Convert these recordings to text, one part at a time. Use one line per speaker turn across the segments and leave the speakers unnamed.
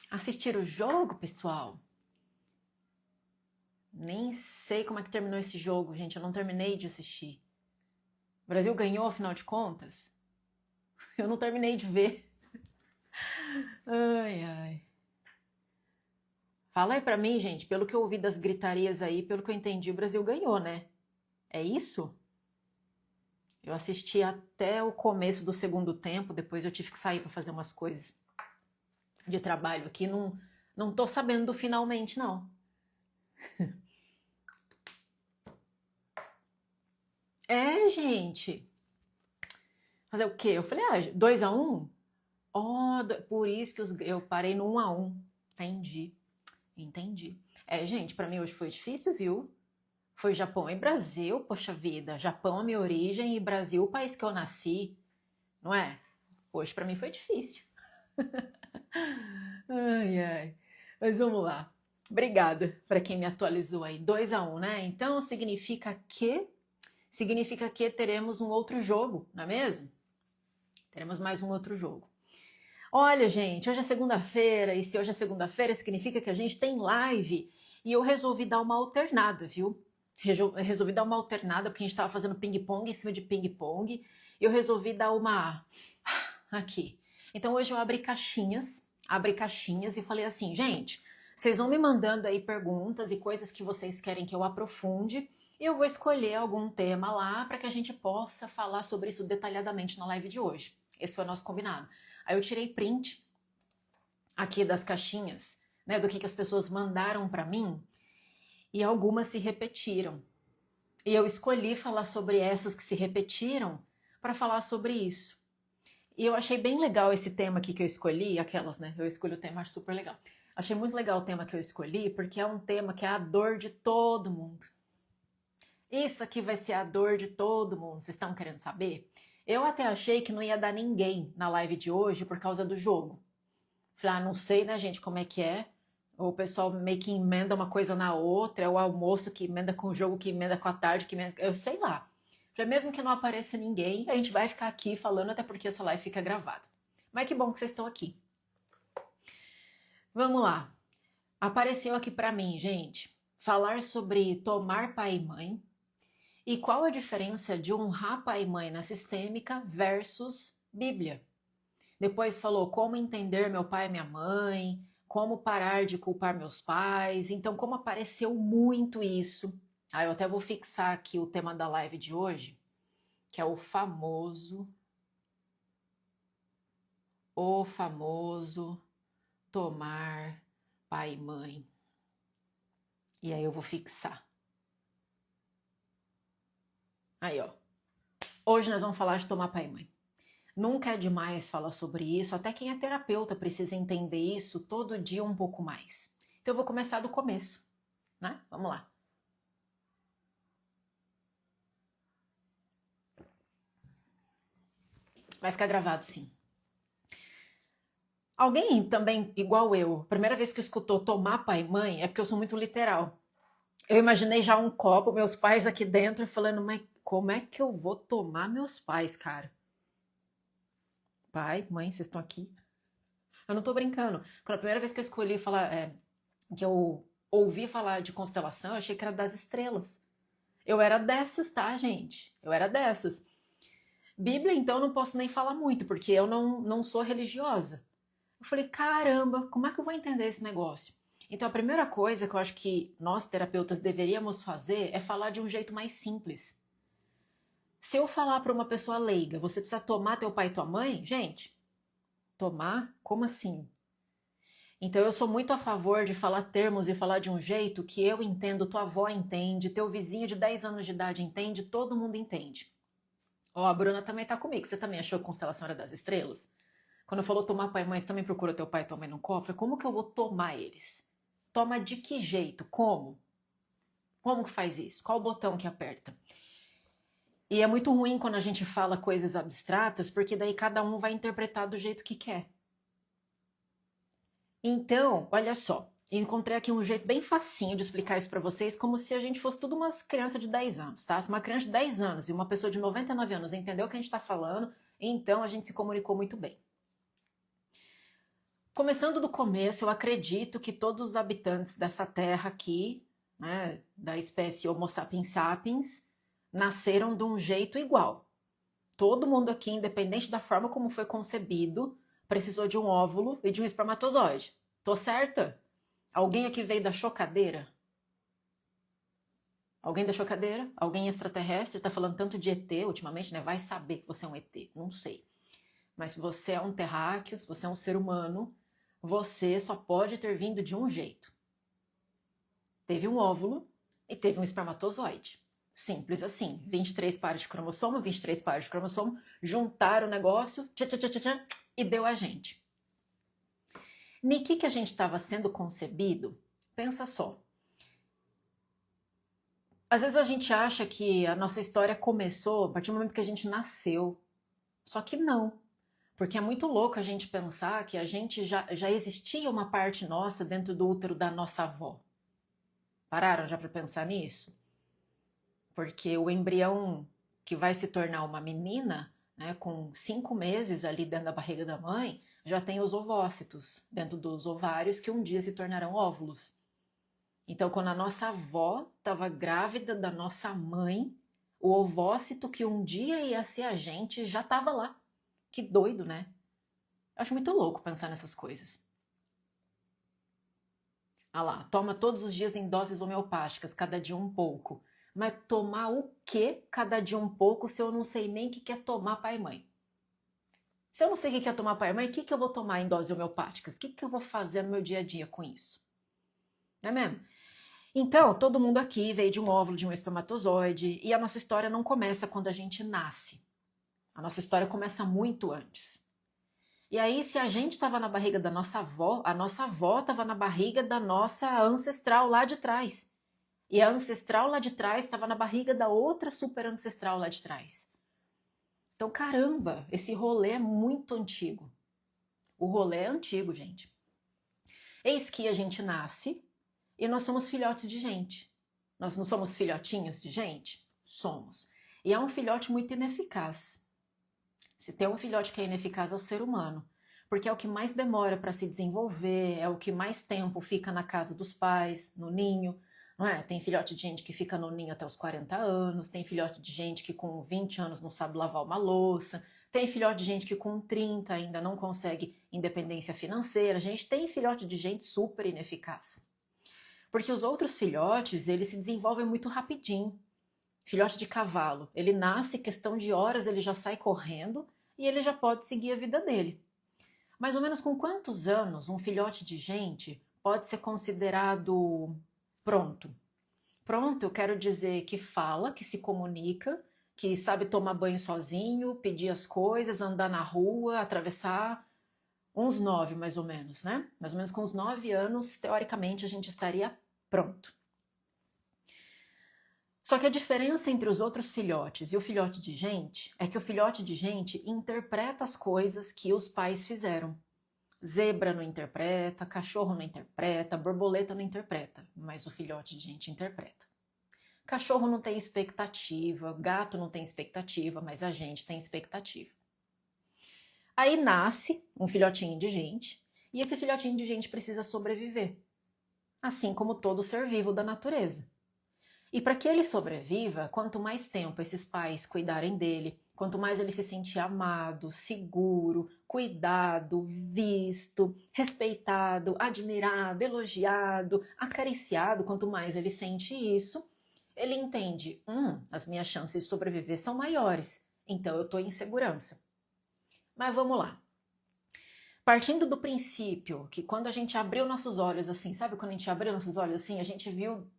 Assistir o jogo, pessoal? Nem sei como é que terminou esse jogo, gente. Eu não terminei de assistir. O Brasil ganhou, afinal de contas? Eu não terminei de ver. Ai, ai. Fala aí pra mim, gente. Pelo que eu ouvi das gritarias aí, pelo que eu entendi, o Brasil ganhou, né? É isso? Eu assisti até o começo do segundo tempo, depois eu tive que sair pra fazer umas coisas de trabalho aqui. Não tô sabendo do finalmente, não. É, gente. Fazer o quê? Eu falei, 2-1? Oh, por isso que eu parei no 1-1. Entendi. É, gente, pra mim hoje foi difícil, viu? Foi Japão e Brasil, poxa vida. Japão a minha origem e Brasil o país que eu nasci, não é? Hoje pra mim foi difícil. Ai, ai. Mas vamos lá. Obrigada para quem me atualizou aí. 2-1, né? Então significa que teremos um outro jogo, não é mesmo? Teremos mais um outro jogo. Olha, gente, hoje é segunda-feira, e se hoje é segunda-feira, significa que a gente tem live. E eu resolvi dar uma alternada, viu? Resolvi dar uma alternada, porque a gente estava fazendo ping-pong em cima de ping-pong. E eu resolvi dar uma... aqui. Então hoje eu abri caixinhas e falei assim, gente, vocês vão me mandando aí perguntas e coisas que vocês querem que eu aprofunde. E eu vou escolher algum tema lá para que a gente possa falar sobre isso detalhadamente na live de hoje. Esse foi o nosso combinado. Aí eu tirei print aqui das caixinhas, né, do que as pessoas mandaram para mim, e algumas se repetiram. E eu escolhi falar sobre essas que se repetiram para falar sobre isso. E eu achei bem legal esse tema aqui que eu escolhi, aquelas, né? Eu escolhi o tema, acho super legal. Achei muito legal o tema que eu escolhi, porque é um tema que é a dor de todo mundo. Isso aqui vai ser a dor de todo mundo, vocês estão querendo saber? Eu até achei que não ia dar ninguém na live de hoje por causa do jogo. Falei, não sei, né, gente, como é que é. O pessoal meio que emenda uma coisa na outra, é o almoço que emenda com o jogo, que emenda com a tarde, que emenda... Eu sei lá. Falei, mesmo que não apareça ninguém, a gente vai ficar aqui falando, até porque essa live fica gravada. Mas que bom que vocês estão aqui. Vamos lá. Apareceu aqui pra mim, gente, falar sobre tomar pai e mãe e qual a diferença de honrar pai e mãe na sistêmica versus Bíblia. Depois falou como entender meu pai e minha mãe, como parar de culpar meus pais. Então, como apareceu muito isso, eu até vou fixar aqui o tema da live de hoje, que é o famoso tomar pai e mãe. E aí eu vou fixar. Aí, ó. Hoje nós vamos falar de tomar pai e mãe. Nunca é demais falar sobre isso, até quem é terapeuta precisa entender isso todo dia um pouco mais. Então eu vou começar do começo, né? Vamos lá. Vai ficar gravado, sim. Alguém também, igual eu, primeira vez que escutou tomar pai e mãe, é porque eu sou muito literal. Eu imaginei já um copo, meus pais aqui dentro, falando, mas como é que eu vou tomar meus pais, cara? Pai, mãe, vocês estão aqui? Eu não tô brincando. Quando a primeira vez que eu escolhi falar, que eu ouvi falar de constelação, eu achei que era das estrelas. Eu era dessas, tá, gente? Eu era dessas. Bíblia, então, eu não posso nem falar muito, porque eu não sou religiosa. Eu falei, caramba, como é que eu vou entender esse negócio? Então, a primeira coisa que eu acho que nós, terapeutas, deveríamos fazer é falar de um jeito mais simples. Se eu falar para uma pessoa leiga, você precisa tomar teu pai e tua mãe? Gente, tomar? Como assim? Então, eu sou muito a favor de falar termos e falar de um jeito que eu entendo, tua avó entende, teu vizinho de 10 anos de idade entende, todo mundo entende. Ó, a Bruna também tá comigo. Você também achou que constelação era das estrelas? Quando falou tomar pai e mãe, você também procura teu pai e tua mãe no cofre? Como que eu vou tomar eles? Toma de que jeito? Como? Como que faz isso? Qual o botão que aperta? E é muito ruim quando a gente fala coisas abstratas, porque daí cada um vai interpretar do jeito que quer. Então, olha só, E encontrei aqui um jeito bem facinho de explicar isso para vocês, como se a gente fosse tudo umas crianças de 10 anos, tá? Se uma criança de 10 anos e uma pessoa de 99 anos entendeu o que a gente está falando, então a gente se comunicou muito bem. Começando do começo, eu acredito que todos os habitantes dessa terra aqui, né, da espécie Homo sapiens sapiens, nasceram de um jeito igual. Todo mundo aqui, independente da forma como foi concebido, precisou de um óvulo e de um espermatozoide. Tô certa? Alguém aqui veio da chocadeira? Alguém da chocadeira? Alguém extraterrestre? Tá falando tanto de ET ultimamente, né? Vai saber que você é um ET, não sei. Mas se você é um terráqueo, se você é um ser humano, você só pode ter vindo de um jeito. Teve um óvulo e teve um espermatozoide. Simples assim. 23 pares de cromossomo, 23 pares de cromossomo, juntaram o negócio, e deu a gente. No que a gente estava sendo concebido? Pensa só. Às vezes a gente acha que a nossa história começou a partir do momento que a gente nasceu. Só que não. Porque é muito louco a gente pensar que a gente já existia uma parte nossa dentro do útero da nossa avó. Pararam já para pensar nisso? Porque o embrião que vai se tornar uma menina, né, com 5 meses ali dentro da barriga da mãe, já tem os ovócitos dentro dos ovários que um dia se tornarão óvulos. Então, quando a nossa avó estava grávida da nossa mãe, o ovócito que um dia ia ser a gente já estava lá. Que doido, né? Acho muito louco pensar nessas coisas. Ah lá, toma todos os dias em doses homeopáticas, cada dia um pouco. Mas tomar o quê cada dia um pouco se eu não sei nem o que é tomar pai e mãe? Se eu não sei o que é tomar pai e mãe, o que eu vou tomar em doses homeopáticas? O que eu vou fazer no meu dia a dia com isso? Não é mesmo? Então, todo mundo aqui veio de um óvulo, de um espermatozoide, e a nossa história não começa quando a gente nasce. A nossa história começa muito antes. E aí, se a gente estava na barriga da nossa avó, a nossa avó estava na barriga da nossa ancestral lá de trás. E a ancestral lá de trás estava na barriga da outra super ancestral lá de trás. Então, caramba, esse rolê é muito antigo. O rolê é antigo, gente. Eis que a gente nasce e nós somos filhotes de gente. Nós não somos filhotinhos de gente? Somos. E é um filhote muito ineficaz. Se tem um filhote que é ineficaz é o ser humano. Porque é o que mais demora para se desenvolver, é o que mais tempo fica na casa dos pais, no ninho. Não é? Tem filhote de gente que fica no ninho até os 40 anos, tem filhote de gente que com 20 anos não sabe lavar uma louça, tem filhote de gente que com 30 ainda não consegue independência financeira. A gente tem filhote de gente super ineficaz. Porque os outros filhotes, eles se desenvolvem muito rapidinho. Filhote de cavalo, ele nasce, questão de horas ele já sai correndo e ele já pode seguir a vida dele. Mais ou menos com quantos anos um filhote de gente pode ser considerado pronto? Pronto, eu quero dizer que fala, que se comunica, que sabe tomar banho sozinho, pedir as coisas, andar na rua, atravessar. Uns 9, mais ou menos, né? Mais ou menos com uns 9 anos, teoricamente, a gente estaria pronto. Só que a diferença entre os outros filhotes e o filhote de gente é que o filhote de gente interpreta as coisas que os pais fizeram. Zebra não interpreta, cachorro não interpreta, borboleta não interpreta, mas o filhote de gente interpreta. Cachorro não tem expectativa, gato não tem expectativa, mas a gente tem expectativa. Aí nasce um filhotinho de gente, e esse filhotinho de gente precisa sobreviver, assim como todo ser vivo da natureza. E para que ele sobreviva, quanto mais tempo esses pais cuidarem dele, quanto mais ele se sentir amado, seguro, cuidado, visto, respeitado, admirado, elogiado, acariciado, quanto mais ele sente isso, ele entende, as minhas chances de sobreviver são maiores, então eu estou em segurança. Mas vamos lá. Partindo do princípio que quando a gente abriu nossos olhos assim, sabe quando a gente abriu nossos olhos assim, a gente viu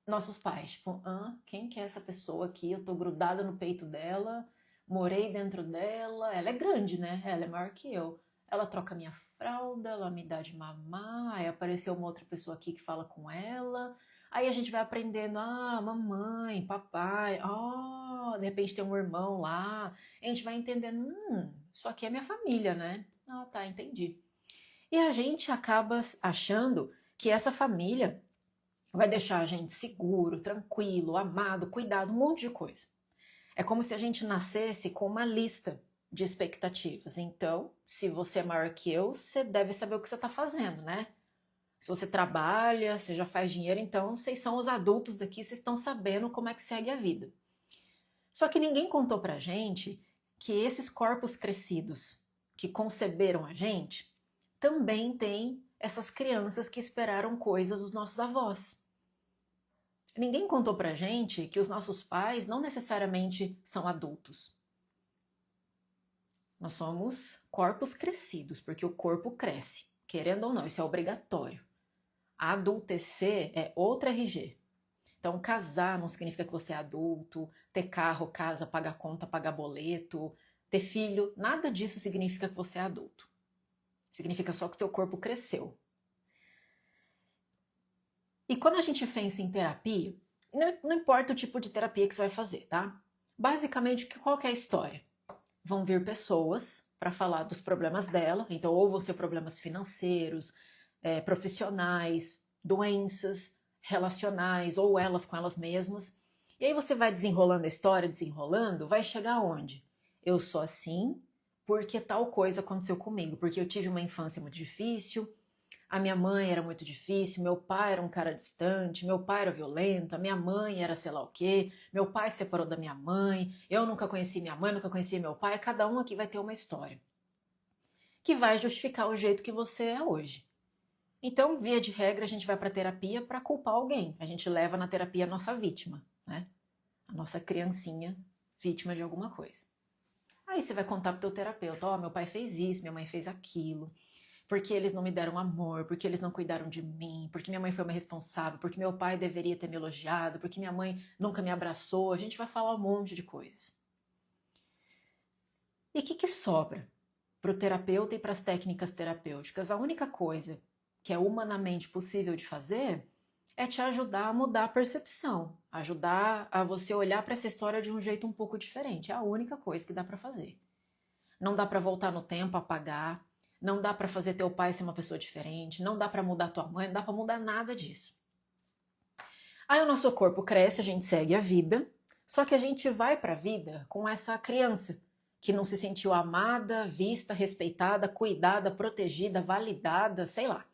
nossos pais, tipo, quem que é essa pessoa aqui? Eu tô grudada no peito dela, morei dentro dela, ela é grande, né? Ela é maior que eu. Ela troca minha fralda, ela me dá de mamar, aí apareceu uma outra pessoa aqui que fala com ela. Aí a gente vai aprendendo, mamãe, papai, de repente tem um irmão lá. A gente vai entendendo, isso aqui é minha família, né? Tá, entendi. E a gente acaba achando que essa família vai deixar a gente seguro, tranquilo, amado, cuidado, um monte de coisa. É como se a gente nascesse com uma lista de expectativas. Então, se você é maior que eu, você deve saber o que você está fazendo, né? Se você trabalha, você já faz dinheiro, então vocês são os adultos daqui, vocês estão sabendo como é que segue a vida. Só que ninguém contou pra gente que esses corpos crescidos que conceberam a gente também têm essas crianças que esperaram coisas dos nossos avós. Ninguém contou pra gente que os nossos pais não necessariamente são adultos. Nós somos corpos crescidos, porque o corpo cresce, querendo ou não, isso é obrigatório. Adultecer é outra RG. Então, casar não significa que você é adulto, ter carro, casa, pagar conta, pagar boleto, ter filho, nada disso significa que você é adulto. Significa só que o seu corpo cresceu. E quando a gente pensa em terapia, não importa o tipo de terapia que você vai fazer, tá? Basicamente, qual que é a história? Vão vir pessoas para falar dos problemas dela, então ou vão ser problemas financeiros, profissionais, doenças relacionais, ou elas com elas mesmas. E aí você vai desenrolando a história, desenrolando, vai chegar aonde? Eu sou assim porque tal coisa aconteceu comigo, porque eu tive uma infância muito difícil, a minha mãe era muito difícil, meu pai era um cara distante, meu pai era violento, a minha mãe era sei lá o quê, meu pai se separou da minha mãe, eu nunca conheci minha mãe, nunca conheci meu pai, cada um aqui vai ter uma história que vai justificar o jeito que você é hoje. Então, via de regra, a gente vai para terapia para culpar alguém. A gente leva na terapia a nossa vítima, né? A nossa criancinha vítima de alguma coisa. Aí você vai contar pro teu terapeuta, ó, meu pai fez isso, minha mãe fez aquilo, porque eles não me deram amor, porque eles não cuidaram de mim, porque minha mãe foi uma irresponsável, porque meu pai deveria ter me elogiado, porque minha mãe nunca me abraçou. A gente vai falar um monte de coisas. E o que sobra pro terapeuta e para as técnicas terapêuticas? A única coisa que é humanamente possível de fazer é te ajudar a mudar a percepção, ajudar a você olhar para essa história de um jeito um pouco diferente. É a única coisa que dá para fazer. Não dá para voltar no tempo, apagar, não dá para fazer teu pai ser uma pessoa diferente, não dá para mudar tua mãe, não dá para mudar nada disso. Aí o nosso corpo cresce, a gente segue a vida, só que a gente vai para a vida com essa criança que não se sentiu amada, vista, respeitada, cuidada, protegida, validada, sei lá.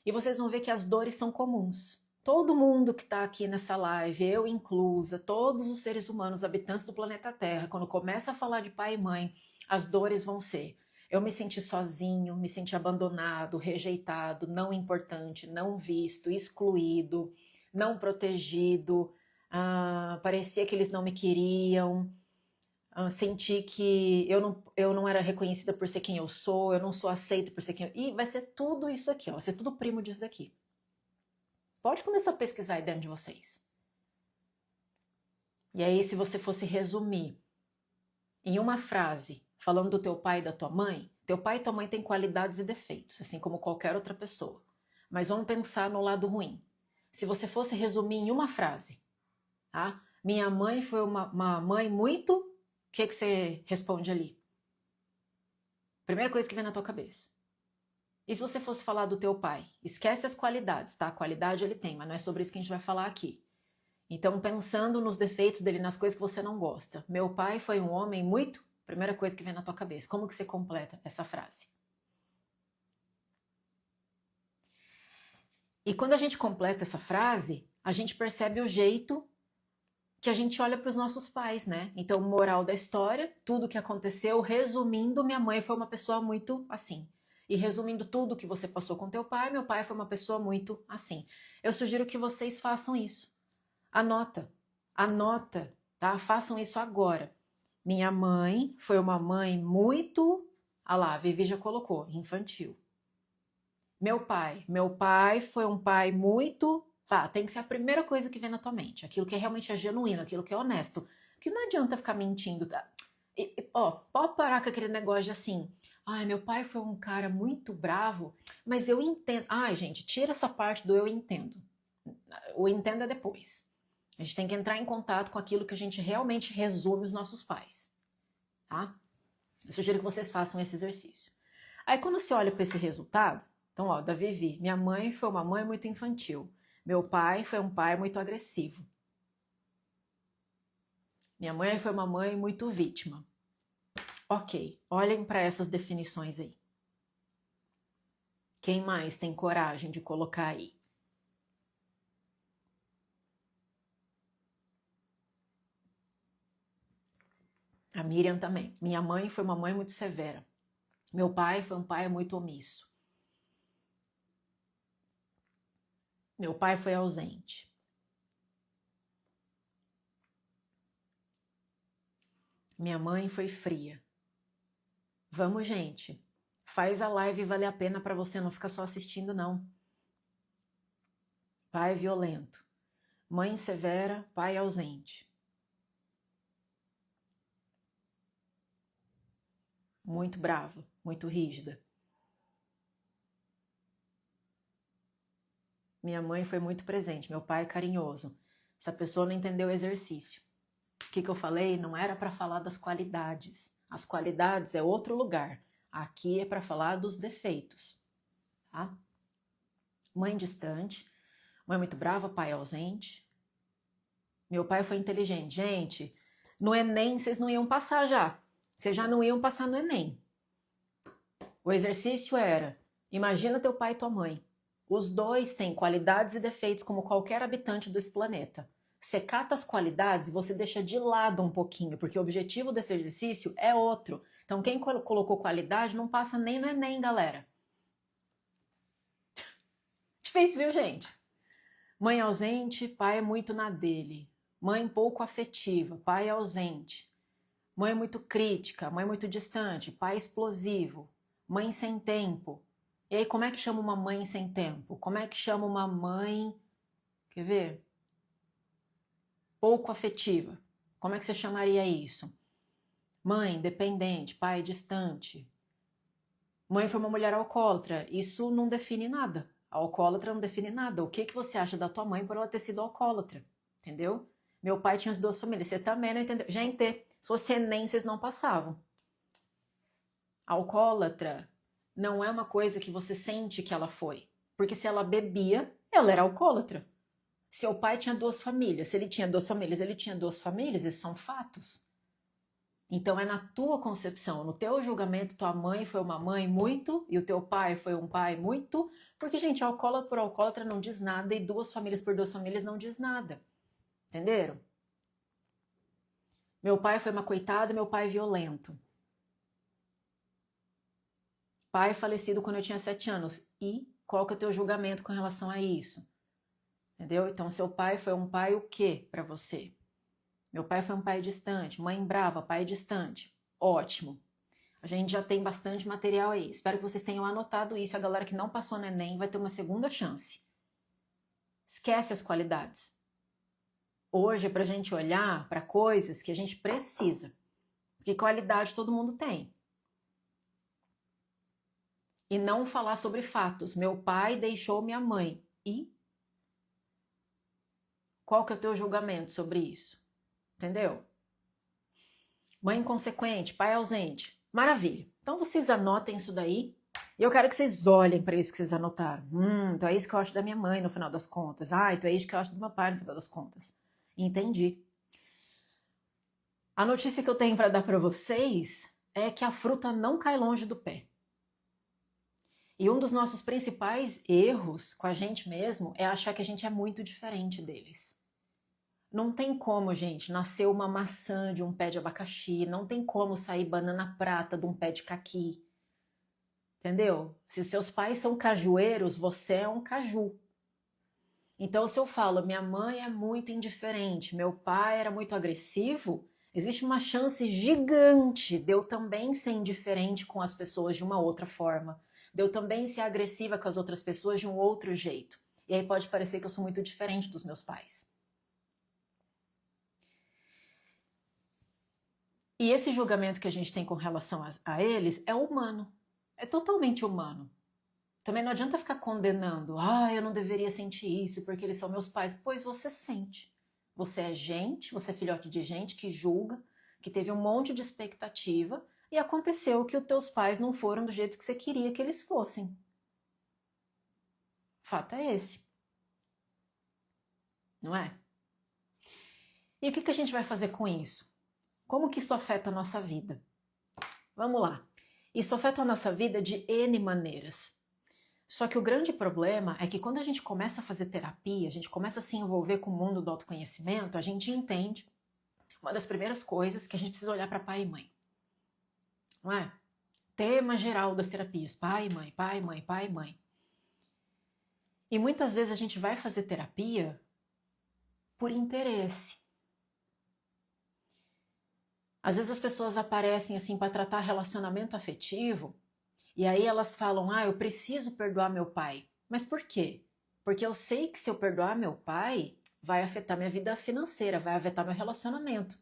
E vocês vão ver que as dores são comuns. Todo mundo que está aqui nessa live, eu inclusa, todos os seres humanos, habitantes do planeta Terra, quando começa a falar de pai e mãe, as dores vão ser: eu me senti sozinho, me senti abandonado, rejeitado, não importante, não visto, excluído, não protegido, parecia que eles não me queriam, senti que eu não era reconhecida por ser quem eu não sou aceito por ser quem eu... E vai ser tudo isso aqui, ó, vai ser tudo primo disso daqui. Pode começar a pesquisar aí dentro de vocês. E aí, se você fosse resumir em uma frase, falando do teu pai e da tua mãe, teu pai e tua mãe têm qualidades e defeitos, assim como qualquer outra pessoa. Mas vamos pensar no lado ruim. Se você fosse resumir em uma frase, tá? Minha mãe foi uma mãe muito... O que você responde ali? Primeira coisa que vem na tua cabeça. E se você fosse falar do teu pai? Esquece as qualidades, tá? A qualidade ele tem, mas não é sobre isso que a gente vai falar aqui. Então, pensando nos defeitos dele, nas coisas que você não gosta. Meu pai foi um homem muito... Primeira coisa que vem na tua cabeça. Como que você completa essa frase? E quando a gente completa essa frase, a gente percebe o jeito que a gente olha para os nossos pais, né? Então, moral da história, tudo que aconteceu, resumindo, minha mãe foi uma pessoa muito assim. E resumindo tudo que você passou com teu pai, meu pai foi uma pessoa muito assim. Eu sugiro que vocês façam isso. Anota, tá? Façam isso agora. Minha mãe foi uma mãe muito... Ah lá, a Vivi já colocou, infantil. Meu pai foi um pai muito... Tá, tem que ser a primeira coisa que vem na tua mente. Aquilo que realmente é genuíno, aquilo que é honesto. Porque não adianta ficar mentindo, tá? Pode parar com aquele negócio de assim... Ai, meu pai foi um cara muito bravo, mas eu entendo... Ai, gente, tira essa parte do eu entendo. O entendo é depois. A gente tem que entrar em contato com aquilo que a gente realmente resume os nossos pais, tá? Eu sugiro que vocês façam esse exercício. Aí quando você olha para esse resultado, Então, ó, da Vivi. Minha mãe foi uma mãe muito infantil. Meu pai foi um pai muito agressivo. Minha mãe foi uma mãe muito vítima. Ok, olhem para essas definições aí. Quem mais tem coragem de colocar aí? A Miriam também. Minha mãe foi uma mãe muito severa. Meu pai foi um pai muito omisso. Meu pai foi ausente. Minha mãe foi fria. Vamos, gente. Faz a live valer a pena para você não ficar só assistindo, não. Pai violento. Mãe severa, pai ausente. Muito brava, muito rígida. Minha mãe foi muito presente, meu pai carinhoso. Essa pessoa não entendeu o exercício. O que eu falei? Não era para falar das qualidades. As qualidades é outro lugar. Aqui é para falar dos defeitos. Tá? Mãe distante, mãe muito brava, pai ausente. Meu pai foi inteligente. Gente, no Enem vocês não iam passar já. Vocês já não iam passar no Enem. O exercício era, imagina teu pai e tua mãe. Os dois têm qualidades e defeitos como qualquer habitante desse planeta. Você cata as qualidades e você deixa de lado um pouquinho, porque o objetivo desse exercício é outro. Então quem colocou qualidade não passa nem no Enem, galera. Difícil, viu, gente? Mãe ausente, pai muito na dele. Mãe pouco afetiva, pai ausente. Mãe muito crítica, mãe muito distante, pai explosivo. Mãe sem tempo. E aí, como é que chama uma mãe sem tempo? Como é que chama uma mãe... Quer ver? Pouco afetiva. Como é que você chamaria isso? Mãe dependente, pai distante. Mãe foi uma mulher alcoólatra. Isso não define nada. A alcoólatra não define nada. O que você acha da tua mãe por ela ter sido alcoólatra? Entendeu? Meu pai tinha as duas famílias. Você também não entendeu? Gente, se fosse Enem, vocês não passavam. Alcoólatra não é uma coisa que você sente que ela foi. Porque se ela bebia, ela era alcoólatra. Seu pai tinha duas famílias. Se ele tinha duas famílias, ele tinha duas famílias. Isso são fatos. Então é na tua concepção, no teu julgamento, tua mãe foi uma mãe muito e o teu pai foi um pai muito. Porque, gente, alcoólatra por alcoólatra não diz nada e duas famílias por duas famílias não diz nada. Entenderam? Meu pai foi uma coitada, meu pai violento. Pai falecido quando eu tinha 7 anos. E qual que é o teu julgamento com relação a isso? Entendeu? Então, seu pai foi um pai o quê para você? Meu pai foi um pai distante. Mãe brava, pai distante. Ótimo. A gente já tem bastante material aí. Espero que vocês tenham anotado isso. A galera que não passou no Enem vai ter uma segunda chance. Esquece as qualidades. Hoje é pra gente olhar para coisas que a gente precisa. Porque qualidade todo mundo tem. E não falar sobre fatos. Meu pai deixou minha mãe. E? Qual que é o teu julgamento sobre isso? Entendeu? Mãe inconsequente, pai ausente. Maravilha. Então vocês anotem isso daí. E eu quero que vocês olhem para isso que vocês anotaram. Então é isso que eu acho da minha mãe no final das contas. Então é isso que eu acho do meu pai no final das contas. Entendi. A notícia que eu tenho para dar para vocês é que a fruta não cai longe do pé. E um dos nossos principais erros com a gente mesmo é achar que a gente é muito diferente deles. Não tem como, gente, nascer uma maçã de um pé de abacaxi, não tem como sair banana prata de um pé de caqui. Entendeu? Se os seus pais são cajueiros, você é um caju. Então, se eu falo, minha mãe é muito indiferente, meu pai era muito agressivo, existe uma chance gigante de eu também ser indiferente com as pessoas de uma outra forma, de eu também ser agressiva com as outras pessoas de um outro jeito. E aí pode parecer que eu sou muito diferente dos meus pais. E esse julgamento que a gente tem com relação a eles é humano, é totalmente humano. Também não adianta ficar condenando, eu não deveria sentir isso porque eles são meus pais. Pois você sente. Você é gente, você é filhote de gente que julga, que teve um monte de expectativa e aconteceu que os teus pais não foram do jeito que você queria que eles fossem. Fato é esse. Não é? E o que a gente vai fazer com isso? Como que isso afeta a nossa vida? Vamos lá. Isso afeta a nossa vida de N maneiras. Só que o grande problema é que quando a gente começa a fazer terapia, a gente começa a se envolver com o mundo do autoconhecimento, a gente entende uma das primeiras coisas que a gente precisa olhar para pai e mãe. Não é? Tema geral das terapias, pai e mãe, pai, mãe, pai e mãe. E muitas vezes a gente vai fazer terapia por interesse. Às vezes as pessoas aparecem assim para tratar relacionamento afetivo e aí elas falam, eu preciso perdoar meu pai. Mas por quê? Porque eu sei que se eu perdoar meu pai, vai afetar minha vida financeira, vai afetar meu relacionamento.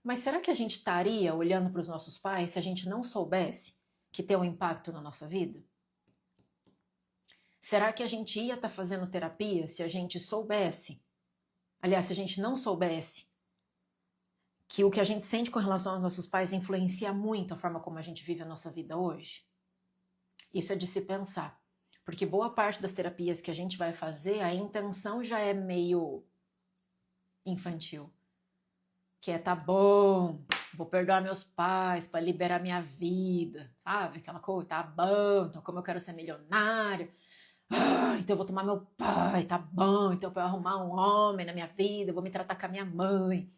Mas será que a gente estaria olhando para os nossos pais se a gente não soubesse que tem um impacto na nossa vida? Será que a gente ia estar fazendo terapia se a gente soubesse? Aliás, se a gente não soubesse que o que a gente sente com relação aos nossos pais influencia muito a forma como a gente vive a nossa vida hoje? Isso é de se pensar. Porque boa parte das terapias que a gente vai fazer, a intenção já é meio infantil. Que é, tá bom, vou perdoar meus pais para liberar minha vida, sabe? Aquela coisa, tá bom, então como eu quero ser milionário, então eu vou tomar meu pai, tá bom, então eu vou arrumar um homem na minha vida, eu vou me tratar com a minha mãe.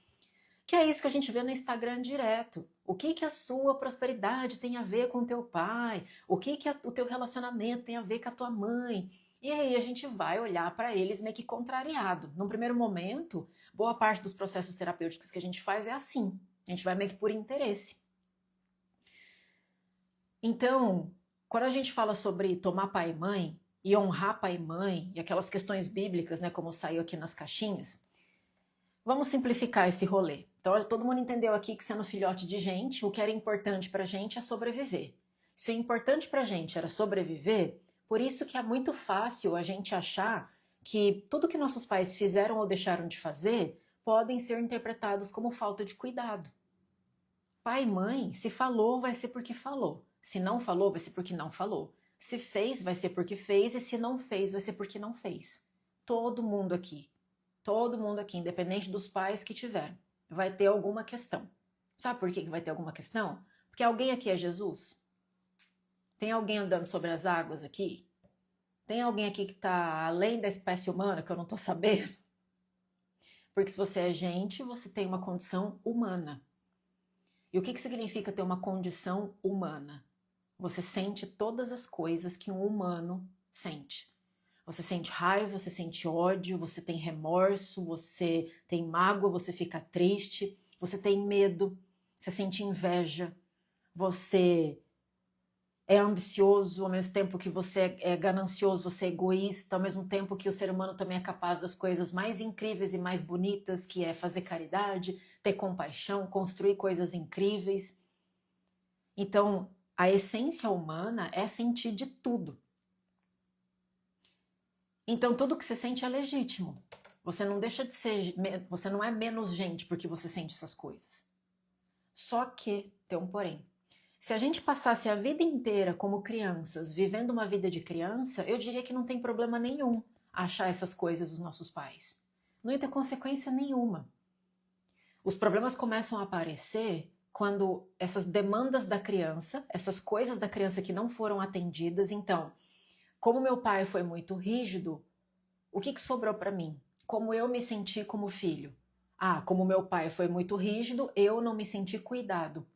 Que é isso que a gente vê no Instagram direto. O que a sua prosperidade tem a ver com o teu pai? O que o teu relacionamento tem a ver com a tua mãe? E aí a gente vai olhar para eles meio que contrariado. Num primeiro momento, boa parte dos processos terapêuticos que a gente faz é assim. A gente vai meio que por interesse. Então, quando a gente fala sobre tomar pai e mãe, e honrar pai e mãe, e aquelas questões bíblicas, né, como saiu aqui nas caixinhas, vamos simplificar esse rolê. Então, todo mundo entendeu aqui que sendo filhote de gente, o que era importante pra gente é sobreviver. Se o importante pra gente era sobreviver, por isso que é muito fácil a gente achar que tudo que nossos pais fizeram ou deixaram de fazer podem ser interpretados como falta de cuidado. Pai e mãe, se falou, vai ser porque falou. Se não falou, vai ser porque não falou. Se fez, vai ser porque fez. E se não fez, vai ser porque não fez. Todo mundo aqui, independente dos pais que tiveram, vai ter alguma questão. Sabe por que vai ter alguma questão? Porque alguém aqui é Jesus? Tem alguém andando sobre as águas aqui? Tem alguém aqui que está além da espécie humana que eu não estou sabendo? Porque se você é gente, você tem uma condição humana. E o que significa ter uma condição humana? Você sente todas as coisas que um humano sente. Você sente raiva, você sente ódio, você tem remorso, você tem mágoa, você fica triste, você tem medo, você sente inveja, você é ambicioso, ao mesmo tempo que você é ganancioso, você é egoísta, ao mesmo tempo que o ser humano também é capaz das coisas mais incríveis e mais bonitas, que é fazer caridade, ter compaixão, construir coisas incríveis. Então, a essência humana é sentir de tudo. Então, tudo que você sente é legítimo. Você não deixa de ser, você não é menos gente porque você sente essas coisas. Só que tem um porém. Se a gente passasse a vida inteira como crianças, vivendo uma vida de criança, eu diria que não tem problema nenhum achar essas coisas dos nossos pais. Não ia ter consequência nenhuma. Os problemas começam a aparecer quando essas demandas da criança, essas coisas da criança que não foram atendidas, então, como meu pai foi muito rígido, o que sobrou para mim? Como eu me senti como filho? Como meu pai foi muito rígido, eu não me senti cuidado.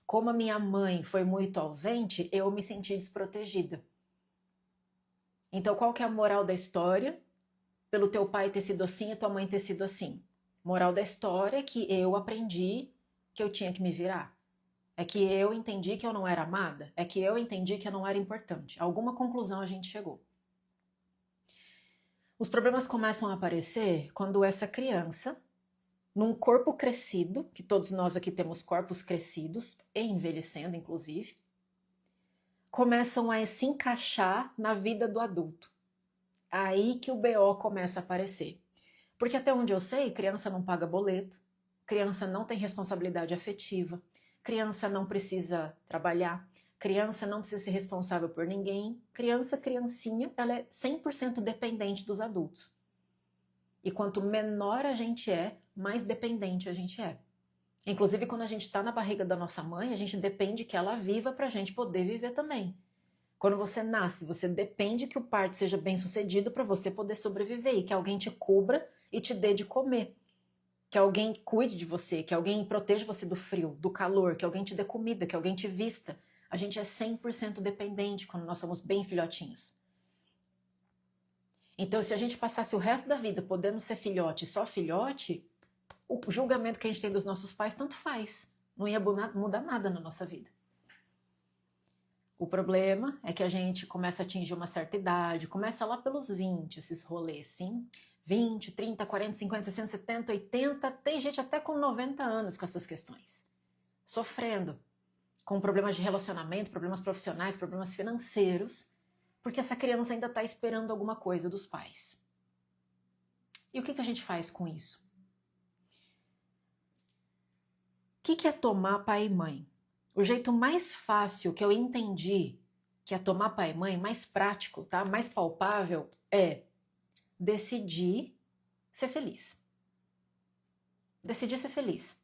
Como a minha mãe foi muito ausente, eu me senti desprotegida. Então, qual que é a moral da história? Pelo teu pai ter sido assim e tua mãe ter sido assim. Moral da história é que eu aprendi que eu tinha que me virar. É que eu entendi que eu não era amada. É que eu entendi que eu não era importante. Alguma conclusão a gente chegou. Os problemas começam a aparecer quando essa criança, num corpo crescido, que todos nós aqui temos corpos crescidos, e envelhecendo inclusive, começam a se encaixar na vida do adulto. Aí que o BO começa a aparecer. Porque até onde eu sei, criança não paga boleto, criança não tem responsabilidade afetiva, criança não precisa trabalhar, Criança não precisa ser responsável por ninguém. Criancinha, ela é 100% dependente dos adultos. E quanto menor a gente é, mais dependente a gente é. Inclusive, quando a gente está na barriga da nossa mãe, a gente depende que ela viva para a gente poder viver também. Quando você nasce, você depende que o parto seja bem sucedido para você poder sobreviver e que alguém te cubra e te dê de comer. Que alguém cuide de você, que alguém proteja você do frio, do calor, que alguém te dê comida, que alguém te vista. A gente é 100% dependente quando nós somos bem filhotinhos. Então, se a gente passasse o resto da vida podendo ser filhote, só filhote, o julgamento que a gente tem dos nossos pais tanto faz. Não ia mudar nada na nossa vida. O problema é que a gente começa a atingir uma certa idade, começa lá pelos 20, esses rolês, sim? 20, 30, 40, 50, 60, 70, 80, tem gente até com 90 anos com essas questões. Sofrendo, com problemas de relacionamento, problemas profissionais, problemas financeiros, porque essa criança ainda está esperando alguma coisa dos pais. E o que a gente faz com isso? O que é tomar pai e mãe? O jeito mais fácil que eu entendi que é tomar pai e mãe, mais prático, tá? Mais palpável, é decidir ser feliz. Decidir ser feliz.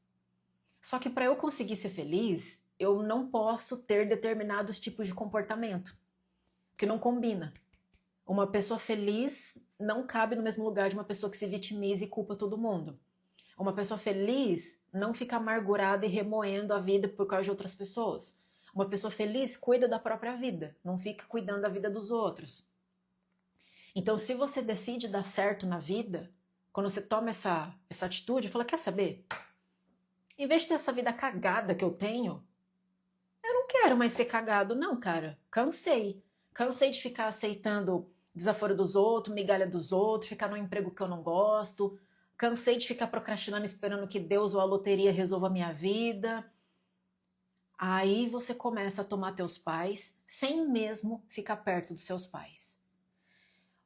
Só que para eu conseguir ser feliz, eu não posso ter determinados tipos de comportamento, que não combina. Uma pessoa feliz não cabe no mesmo lugar de uma pessoa que se vitimiza e culpa todo mundo. Uma pessoa feliz não fica amargurada e remoendo a vida por causa de outras pessoas. Uma pessoa feliz cuida da própria vida, não fica cuidando da vida dos outros. Então, se você decide dar certo na vida, quando você toma essa atitude, fala, quer saber? Em vez de ter essa vida cagada que eu tenho, eu não quero mais ser cagado, não, cara. Cansei. Cansei de ficar aceitando desaforo dos outros, migalha dos outros, ficar num emprego que eu não gosto. Cansei de ficar procrastinando, esperando que Deus ou a loteria resolva a minha vida. Aí você começa a tomar teus pais sem mesmo ficar perto dos seus pais.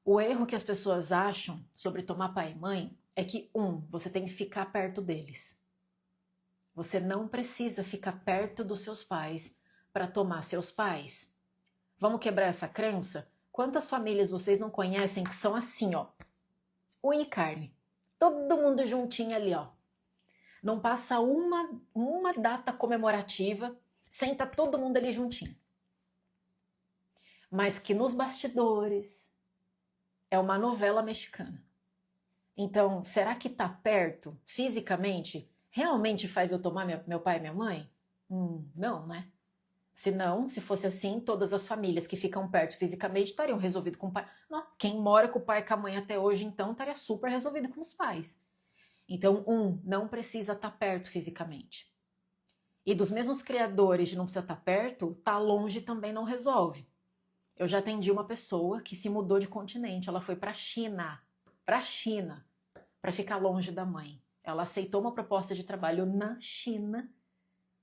O erro que as pessoas acham sobre tomar pai e mãe é que, você tem que ficar perto deles. Você não precisa ficar perto dos seus pais para tomar seus pais. Vamos quebrar essa crença? Quantas famílias vocês não conhecem que são assim, ó, unha e carne? Todo mundo juntinho ali, ó. Não passa uma data comemorativa sem estar todo mundo ali juntinho. Mas que nos bastidores é uma novela mexicana. Então, será que tá perto, fisicamente, realmente faz eu tomar meu pai e minha mãe? Não, né? Se fosse assim, todas as famílias que ficam perto fisicamente estariam resolvidas com o pai. Não, quem mora com o pai e com a mãe até hoje, então, estaria super resolvido com os pais. Então, não precisa estar perto fisicamente. E dos mesmos criadores de não precisa estar perto, tá longe também não resolve. Eu já atendi uma pessoa que se mudou de continente, ela foi para China, para ficar longe da mãe. Ela aceitou uma proposta de trabalho na China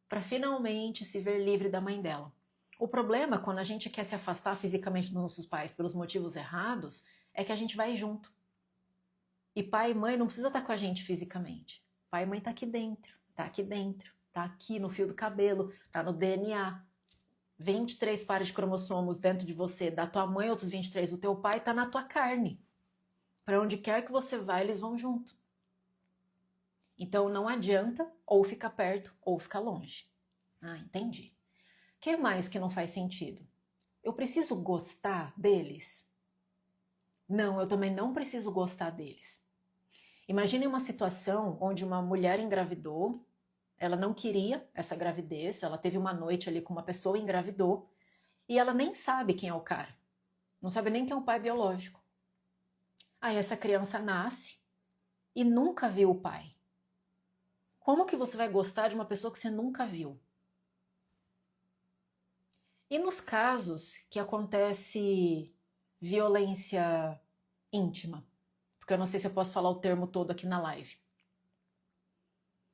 para finalmente se ver livre da mãe dela. O problema, quando a gente quer se afastar fisicamente dos nossos pais pelos motivos errados, é que a gente vai junto. E pai e mãe não precisa estar com a gente fisicamente. Pai e mãe tá aqui dentro, tá aqui no fio do cabelo, tá no DNA. 23 pares de cromossomos dentro de você, da tua mãe, outros 23, o teu pai tá na tua carne. Para onde quer que você vá, eles vão junto. Então não adianta ou ficar perto ou ficar longe. Entendi. O que mais que não faz sentido? Eu preciso gostar deles? Não, eu também não preciso gostar deles. Imagine uma situação onde uma mulher engravidou, ela não queria essa gravidez, ela teve uma noite ali com uma pessoa, engravidou, e ela nem sabe quem é o cara. Não sabe nem quem é o pai biológico. Aí essa criança nasce e nunca viu o pai. Como que você vai gostar de uma pessoa que você nunca viu? E nos casos que acontece violência íntima? Porque eu não sei se eu posso falar o termo todo aqui na live.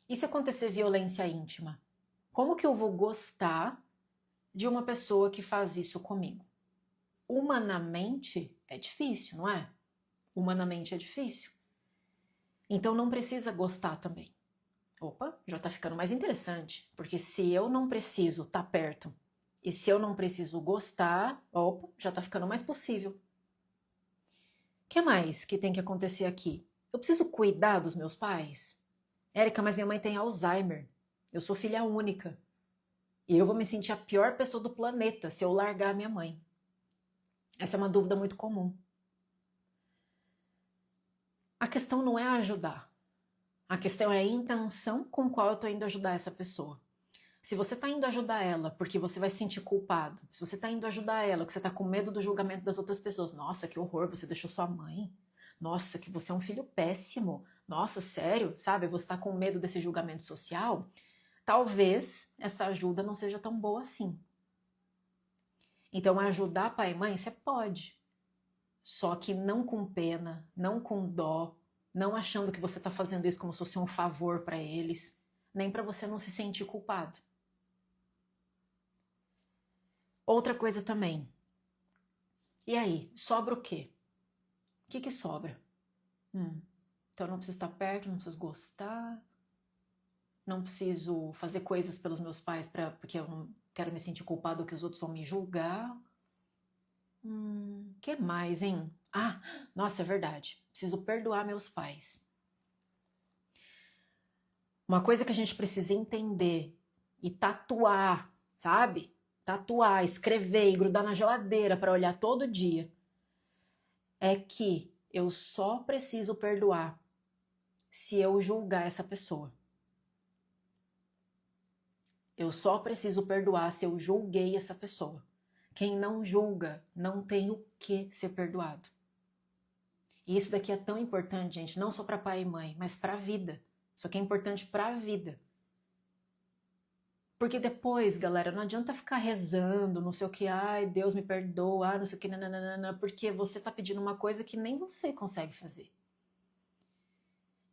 E se acontecer violência íntima? Como que eu vou gostar de uma pessoa que faz isso comigo? Humanamente é difícil, não é? Humanamente é difícil. Então não precisa gostar também. Opa, já tá ficando mais interessante. Porque se eu não preciso estar perto E se eu não preciso gostar, opa, já tá ficando mais possível. O que mais que tem que acontecer aqui? Eu preciso cuidar dos meus pais? Érica, mas minha mãe tem Alzheimer. Eu sou filha única. E eu vou me sentir a pior pessoa do planeta se eu largar a minha mãe. Essa é uma dúvida muito comum. A questão não é ajudar. A questão é a intenção com qual eu estou indo ajudar essa pessoa. Se você está indo ajudar ela porque você vai se sentir culpado, se você está indo ajudar ela porque você está com medo do julgamento das outras pessoas, nossa, que horror, você deixou sua mãe. Nossa, que você é um filho péssimo. Nossa, sério, sabe? Você está com medo desse julgamento social. Talvez essa ajuda não seja tão boa assim. Então, ajudar pai e mãe, você pode. Só que não com pena, não com dó, não achando que você está fazendo isso como se fosse um favor para eles, nem para você não se sentir culpado. Outra coisa também. E aí, sobra o quê? O que sobra? Então eu não preciso estar perto, não preciso gostar, não preciso fazer coisas pelos meus pais porque eu não quero me sentir culpado que os outros vão me julgar. Que mais, hein? Ah, nossa, é verdade. Preciso perdoar meus pais. Uma coisa que a gente precisa entender e tatuar, sabe? Tatuar, escrever e grudar na geladeira para olhar todo dia é que eu só preciso perdoar se eu julgar essa pessoa. Eu só preciso perdoar se eu julguei essa pessoa. Quem não julga não tem o que ser perdoado. E isso daqui é tão importante, gente, não só para pai e mãe, mas para a vida. Isso aqui é importante para a vida. Porque depois, galera, não adianta ficar rezando, não sei o que, ai, Deus me perdoa, não sei o que, nananana, porque você tá pedindo uma coisa que nem você consegue fazer.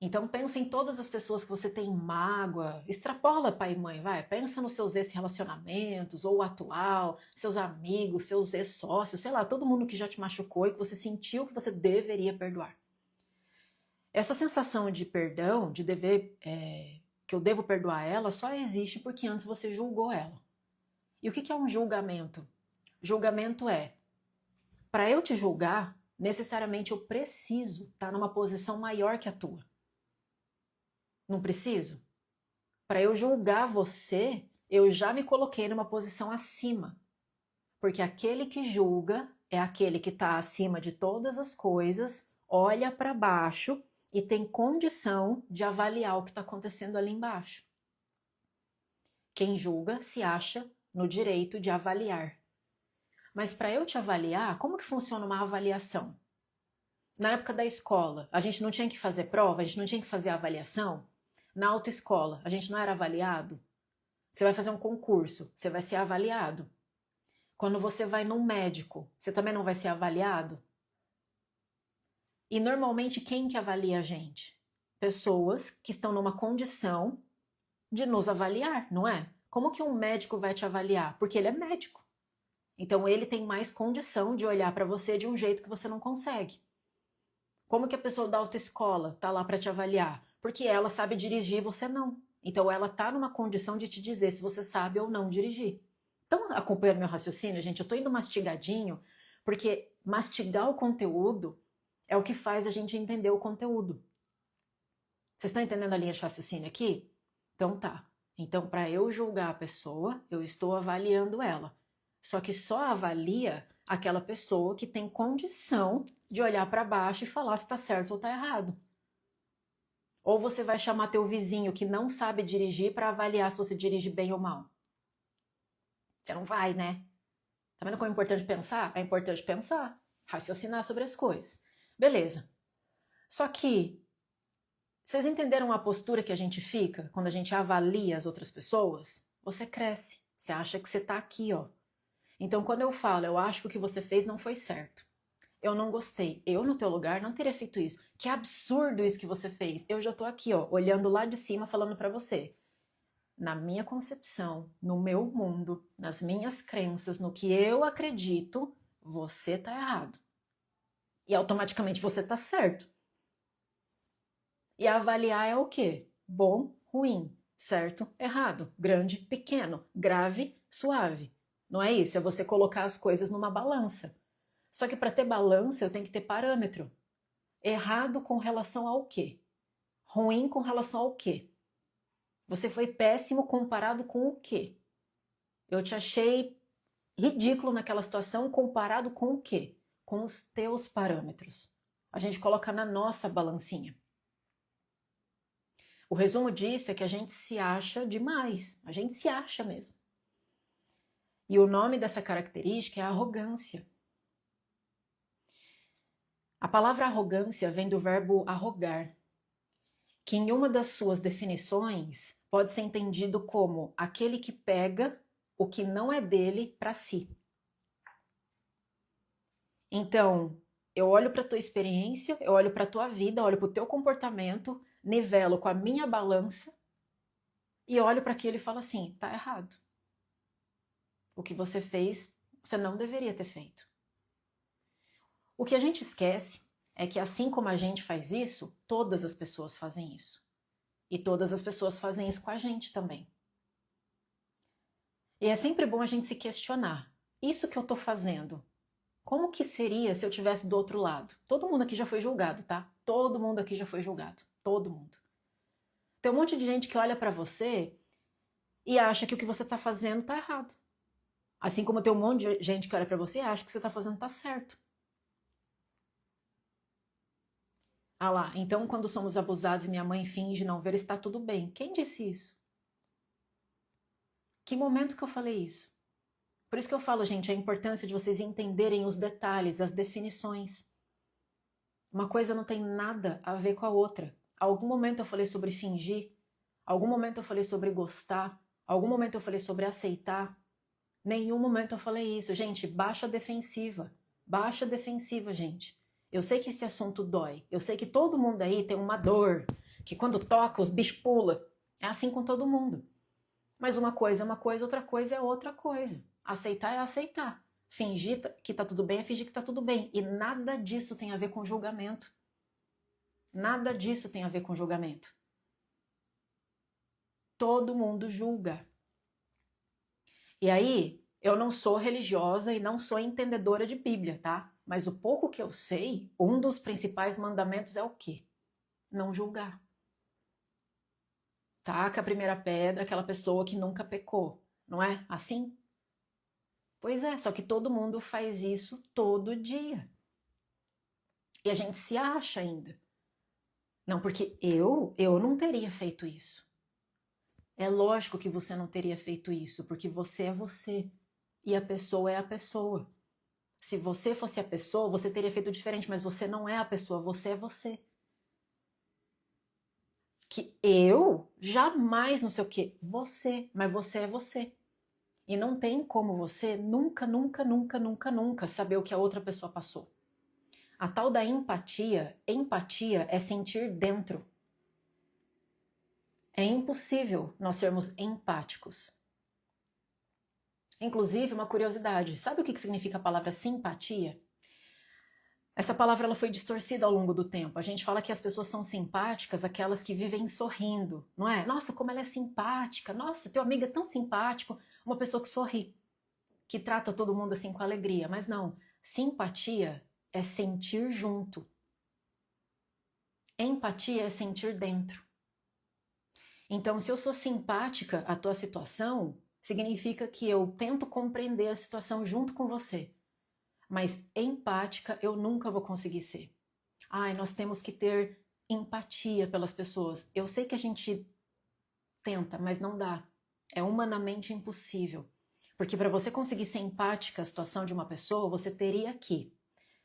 Então pensa em todas as pessoas que você tem mágoa, extrapola pai e mãe, vai, pensa nos seus ex-relacionamentos, ou o atual, seus amigos, seus ex-sócios, sei lá, todo mundo que já te machucou e que você sentiu que você deveria perdoar. Essa sensação de perdão, de dever, que eu devo perdoar ela, só existe porque antes você julgou ela. E o que é um julgamento? Julgamento é, para eu te julgar, necessariamente eu preciso estar numa posição maior que a tua. Não preciso? Para eu julgar você, eu já me coloquei numa posição acima. Porque aquele que julga é aquele que está acima de todas as coisas, olha para baixo e tem condição de avaliar o que está acontecendo ali embaixo. Quem julga se acha no direito de avaliar. Mas para eu te avaliar, como que funciona uma avaliação? Na época da escola, a gente não tinha que fazer prova, a gente não tinha que fazer avaliação? Na autoescola, a gente não era avaliado? Você vai fazer um concurso, você vai ser avaliado. Quando você vai num médico, você também não vai ser avaliado? E normalmente quem que avalia a gente? Pessoas que estão numa condição de nos avaliar, não é? Como que um médico vai te avaliar? Porque ele é médico. Então ele tem mais condição de olhar para você de um jeito que você não consegue. Como que a pessoa da autoescola tá lá para te avaliar? Porque ela sabe dirigir e você não. Então ela tá numa condição de te dizer se você sabe ou não dirigir. Então, acompanhando meu raciocínio, gente, eu tô indo mastigadinho, porque mastigar o conteúdo é o que faz a gente entender o conteúdo. Vocês estão entendendo a linha de raciocínio aqui? Então tá. Então, para eu julgar a pessoa, eu estou avaliando ela. Só que só avalia aquela pessoa que tem condição de olhar para baixo e falar se está certo ou está errado. Ou você vai chamar teu vizinho que não sabe dirigir para avaliar se você dirige bem ou mal. Você não vai, né? Tá vendo como é importante pensar? É importante pensar, raciocinar sobre as coisas. Beleza. Só que, vocês entenderam a postura que a gente fica quando a gente avalia as outras pessoas? Você cresce. Você acha que você tá aqui, ó. Então, quando eu falo, eu acho que o que você fez não foi certo. Eu não gostei. Eu, no teu lugar, não teria feito isso. Que absurdo isso que você fez. Eu já tô aqui, ó, olhando lá de cima, falando pra você. Na minha concepção, no meu mundo, nas minhas crenças, no que eu acredito, você tá errado. E automaticamente você tá certo. E avaliar é o quê? Bom, ruim, certo, errado, grande, pequeno, grave, suave. Não é isso? É você colocar as coisas numa balança. Só que para ter balança eu tenho que ter parâmetro. Errado com relação ao quê? Ruim com relação ao quê? Você foi péssimo comparado com o quê? Eu te achei ridículo naquela situação comparado com o quê? Com os teus parâmetros. A gente coloca na nossa balancinha. O resumo disso é que a gente se acha demais. A gente se acha mesmo. E o nome dessa característica é arrogância. A palavra arrogância vem do verbo arrogar, que em uma das suas definições pode ser entendido como aquele que pega o que não é dele para si. Então, eu olho para a tua experiência, eu olho para a tua vida, olho para o teu comportamento, nivelo com a minha balança e olho para aquilo e falo assim, tá errado. O que você fez, você não deveria ter feito. O que a gente esquece é que assim como a gente faz isso, todas as pessoas fazem isso. E todas as pessoas fazem isso com a gente também. E é sempre bom a gente se questionar. Isso que eu tô fazendo, como que seria se eu estivesse do outro lado? Todo mundo aqui já foi julgado, tá? Todo mundo aqui já foi julgado. Todo mundo. Tem um monte de gente que olha pra você e acha que o que você tá fazendo tá errado. Assim como tem um monte de gente que olha pra você e acha que o que você tá fazendo tá certo. Ah lá, então quando somos abusados e minha mãe finge não ver, está tudo bem. Quem disse isso? Que momento que eu falei isso? Por isso que eu falo, gente, a importância de vocês entenderem os detalhes, as definições. Uma coisa não tem nada a ver com a outra. Algum momento eu falei sobre fingir, algum momento eu falei sobre gostar, algum momento eu falei sobre aceitar. Nenhum momento eu falei isso. Gente, baixa defensiva. Baixa defensiva, gente. Eu sei que esse assunto dói. Eu sei que todo mundo aí tem uma dor, que quando toca os bichos pulam. É assim com todo mundo. Mas uma coisa é uma coisa, outra coisa é outra coisa. Aceitar é aceitar. Fingir que tá tudo bem é fingir que tá tudo bem. E nada disso tem a ver com julgamento. Nada disso tem a ver com julgamento. Todo mundo julga. E aí, eu não sou religiosa e não sou entendedora de Bíblia, tá? Mas o pouco que eu sei, um dos principais mandamentos é o quê? Não julgar. Taca a primeira pedra aquela pessoa que nunca pecou. Não é assim? Pois é, só que todo mundo faz isso todo dia. E a gente se acha ainda. Não, porque eu não teria feito isso. É lógico que você não teria feito isso, porque você é você e a pessoa é a pessoa. Se você fosse a pessoa, você teria feito diferente, mas você não é a pessoa, você é você. Que eu jamais não sei o que, você, mas você é você. E não tem como você nunca, nunca, nunca, nunca, nunca saber o que a outra pessoa passou. A tal da empatia é sentir dentro. É impossível nós sermos empáticos. Inclusive, uma curiosidade, sabe o que significa a palavra simpatia? Essa palavra ela foi distorcida ao longo do tempo. A gente fala que as pessoas são simpáticas, aquelas que vivem sorrindo, não é? Nossa, como ela é simpática. Nossa, teu amigo é tão simpático. Uma pessoa que sorri, que trata todo mundo assim com alegria. Mas não, simpatia é sentir junto. Empatia é sentir dentro. Então, se eu sou simpática à tua situação, significa que eu tento compreender a situação junto com você. Mas empática eu nunca vou conseguir ser. Ai, nós temos que ter empatia pelas pessoas. Eu sei que a gente tenta, mas não dá. É humanamente impossível. Porque para você conseguir ser empática à situação de uma pessoa, você teria que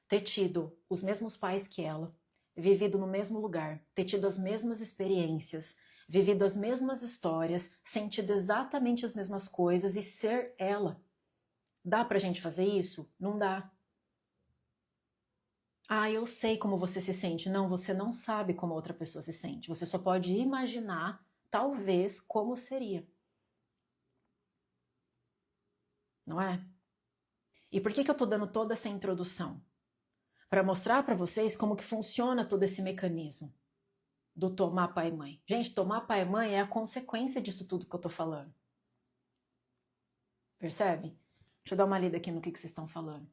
ter tido os mesmos pais que ela, vivido no mesmo lugar, ter tido as mesmas experiências, vivido as mesmas histórias, sentido exatamente as mesmas coisas e ser ela. Dá pra gente fazer isso? Não dá. Ah, eu sei como você se sente. Não, você não sabe como outra pessoa se sente. Você só pode imaginar, talvez, como seria. Não é? E por que eu tô dando toda essa introdução? Para mostrar para vocês como que funciona todo esse mecanismo do tomar pai e mãe. Gente, tomar pai e mãe é a consequência disso tudo que eu tô falando. Percebe? Deixa eu dar uma lida aqui no que vocês estão falando.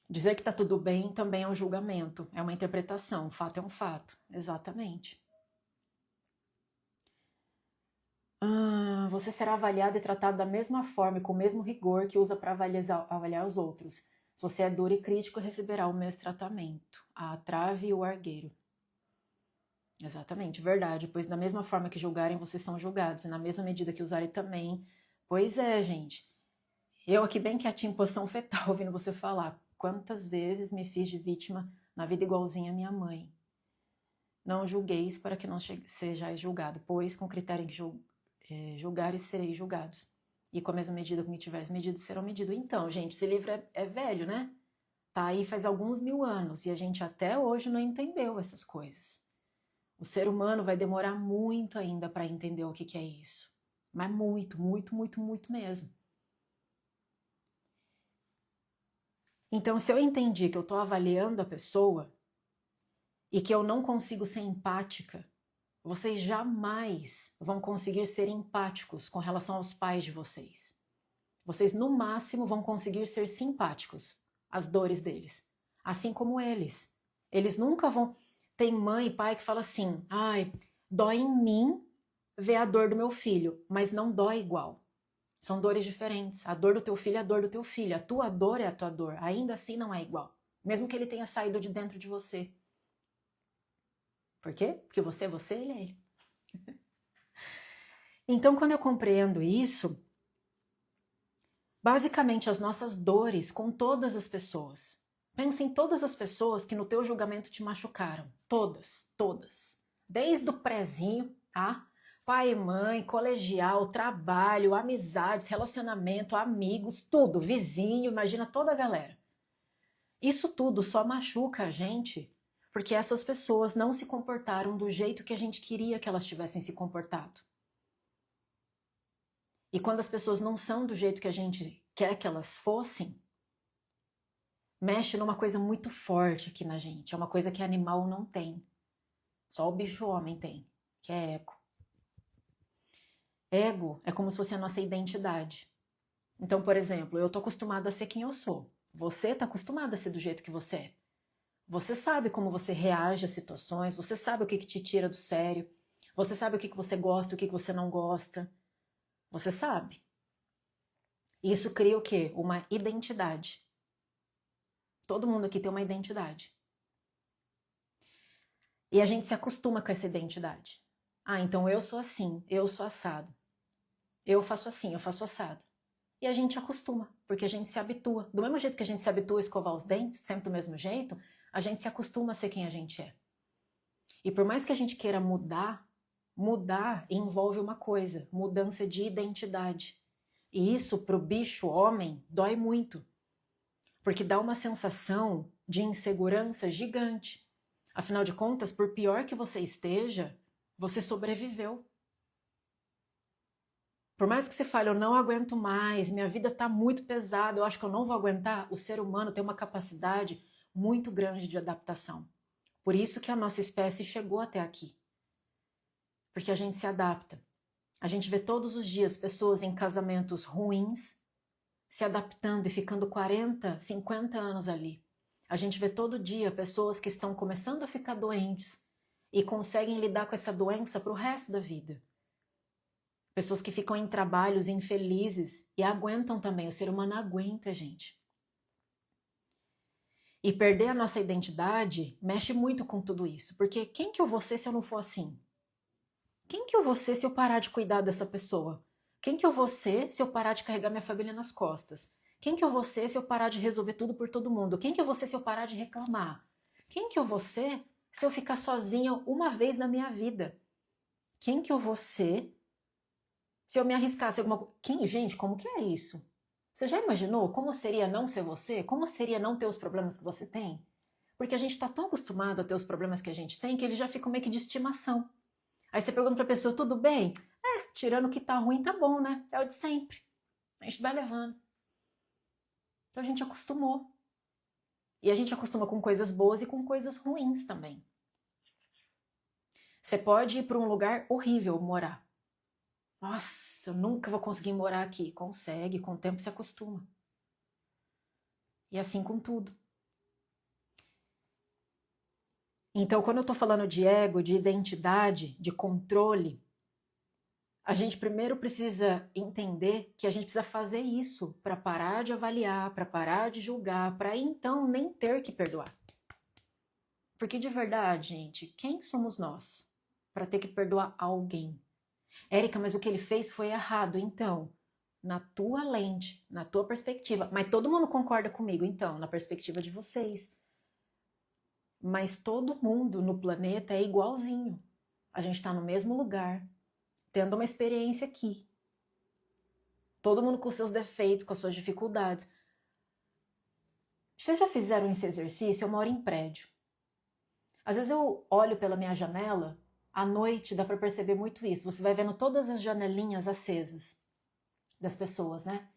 Dizer que tá tudo bem também é um julgamento, é uma interpretação, o fato é um fato, exatamente. Você será avaliado e tratado da mesma forma e com o mesmo rigor que usa para avaliar os outros. Se você é duro e crítico, receberá o mesmo tratamento. A trave e o argueiro. Exatamente, verdade. Pois da mesma forma que julgarem, vocês são julgados. E na mesma medida que usarem também. Pois é, gente. Eu aqui bem quietinho em posição fetal, ouvindo você falar. Quantas vezes me fiz de vítima na vida igualzinha a minha mãe. Não julgueis para que não sejais julgado, pois com critério que julgares sereis julgados. E com a mesma medida com que tiveres medido, serão medidos. Então, gente, esse livro é velho, né? Tá aí faz alguns 1000 anos e a gente até hoje não entendeu essas coisas. O ser humano vai demorar muito ainda para entender o que é isso. Mas muito, muito, muito, muito mesmo. Então, se eu entendi que eu estou avaliando a pessoa e que eu não consigo ser empática, vocês jamais vão conseguir ser empáticos com relação aos pais de vocês. Vocês, no máximo, vão conseguir ser simpáticos às dores deles. Assim como eles. Eles nunca vão... Tem mãe e pai que fala assim, ai, dói em mim ver a dor do meu filho, mas não dói igual. São dores diferentes. A dor do teu filho é a dor do teu filho. A tua dor é a tua dor. Ainda assim não é igual. Mesmo que ele tenha saído de dentro de você. Por quê? Porque você é você, ele é ele. Então, quando eu compreendo isso, basicamente as nossas dores com todas as pessoas. Pensa em todas as pessoas que no teu julgamento te machucaram. Todas, todas. Desde o prezinho, tá? Pai e mãe, colegial, trabalho, amizades, relacionamento, amigos, tudo, vizinho, imagina toda a galera. Isso tudo só machuca a gente porque essas pessoas não se comportaram do jeito que a gente queria que elas tivessem se comportado. E quando as pessoas não são do jeito que a gente quer que elas fossem, mexe numa coisa muito forte aqui na gente. É uma coisa que animal não tem. Só o bicho homem tem, que é ego. Ego é como se fosse a nossa identidade. Então, por exemplo, eu tô acostumada a ser quem eu sou. Você tá acostumado a ser do jeito que você é. Você sabe como você reage às situações, você sabe o que te tira do sério, você sabe o que você gosta, o que você não gosta. Você sabe. Isso cria o quê? Uma identidade. Todo mundo aqui tem uma identidade. E a gente se acostuma com essa identidade. Ah, então eu sou assim, eu sou assado. Eu faço assim, eu faço assado. E a gente acostuma, porque a gente se habitua. Do mesmo jeito que a gente se habitua a escovar os dentes, sempre do mesmo jeito, a gente se acostuma a ser quem a gente é. E por mais que a gente queira mudar, mudar envolve uma coisa, mudança de identidade. E isso pro bicho homem dói muito, porque dá uma sensação de insegurança gigante. Afinal de contas, por pior que você esteja, você sobreviveu. Por mais que você fale, eu não aguento mais, minha vida tá muito pesada, eu acho que eu não vou aguentar, o ser humano tem uma capacidade muito grande de adaptação. Por isso que a nossa espécie chegou até aqui. Porque a gente se adapta. A gente vê todos os dias pessoas em casamentos ruins se adaptando e ficando 40, 50 anos ali. A gente vê todo dia pessoas que estão começando a ficar doentes e conseguem lidar com essa doença para o resto da vida. Pessoas que ficam em trabalhos infelizes e aguentam também. O ser humano aguenta, gente. E perder a nossa identidade mexe muito com tudo isso. Porque quem que eu vou ser se eu não for assim? Quem que eu vou ser se eu parar de cuidar dessa pessoa? Quem que eu vou ser se eu parar de carregar minha família nas costas? Quem que eu vou ser se eu parar de resolver tudo por todo mundo? Quem que eu vou ser se eu parar de reclamar? Quem que eu vou ser se eu ficar sozinha uma vez na minha vida? Quem que eu vou ser se eu me arriscasse alguma coisa? Gente, como que é isso? Você já imaginou como seria não ser você? Como seria não ter os problemas que você tem? Porque a gente está tão acostumado a ter os problemas que a gente tem que eles já ficam meio que de estimação. Aí você pergunta pra pessoa, tudo bem? Tirando o que tá ruim, tá bom, né? É o de sempre. A gente vai levando. Então a gente acostumou. E a gente acostuma com coisas boas e com coisas ruins também. Você pode ir para um lugar horrível morar. Nossa, eu nunca vou conseguir morar aqui. Consegue, com o tempo se acostuma. E assim com tudo. Então, quando eu tô falando de ego, de identidade, de controle, a gente primeiro precisa entender que a gente precisa fazer isso para parar de avaliar, para parar de julgar, para então nem ter que perdoar. Porque de verdade, gente, quem somos nós para ter que perdoar alguém? Érica, mas o que ele fez foi errado. Então, na tua lente, na tua perspectiva, mas todo mundo concorda comigo, então, na perspectiva de vocês. Mas todo mundo no planeta é igualzinho. A gente está no mesmo lugar, tendo uma experiência aqui. Todo mundo com seus defeitos, com as suas dificuldades. Vocês já fizeram esse exercício? Eu moro em prédio. Às vezes eu olho pela minha janela, à noite dá para perceber muito isso. Você vai vendo todas as janelinhas acesas das pessoas, né?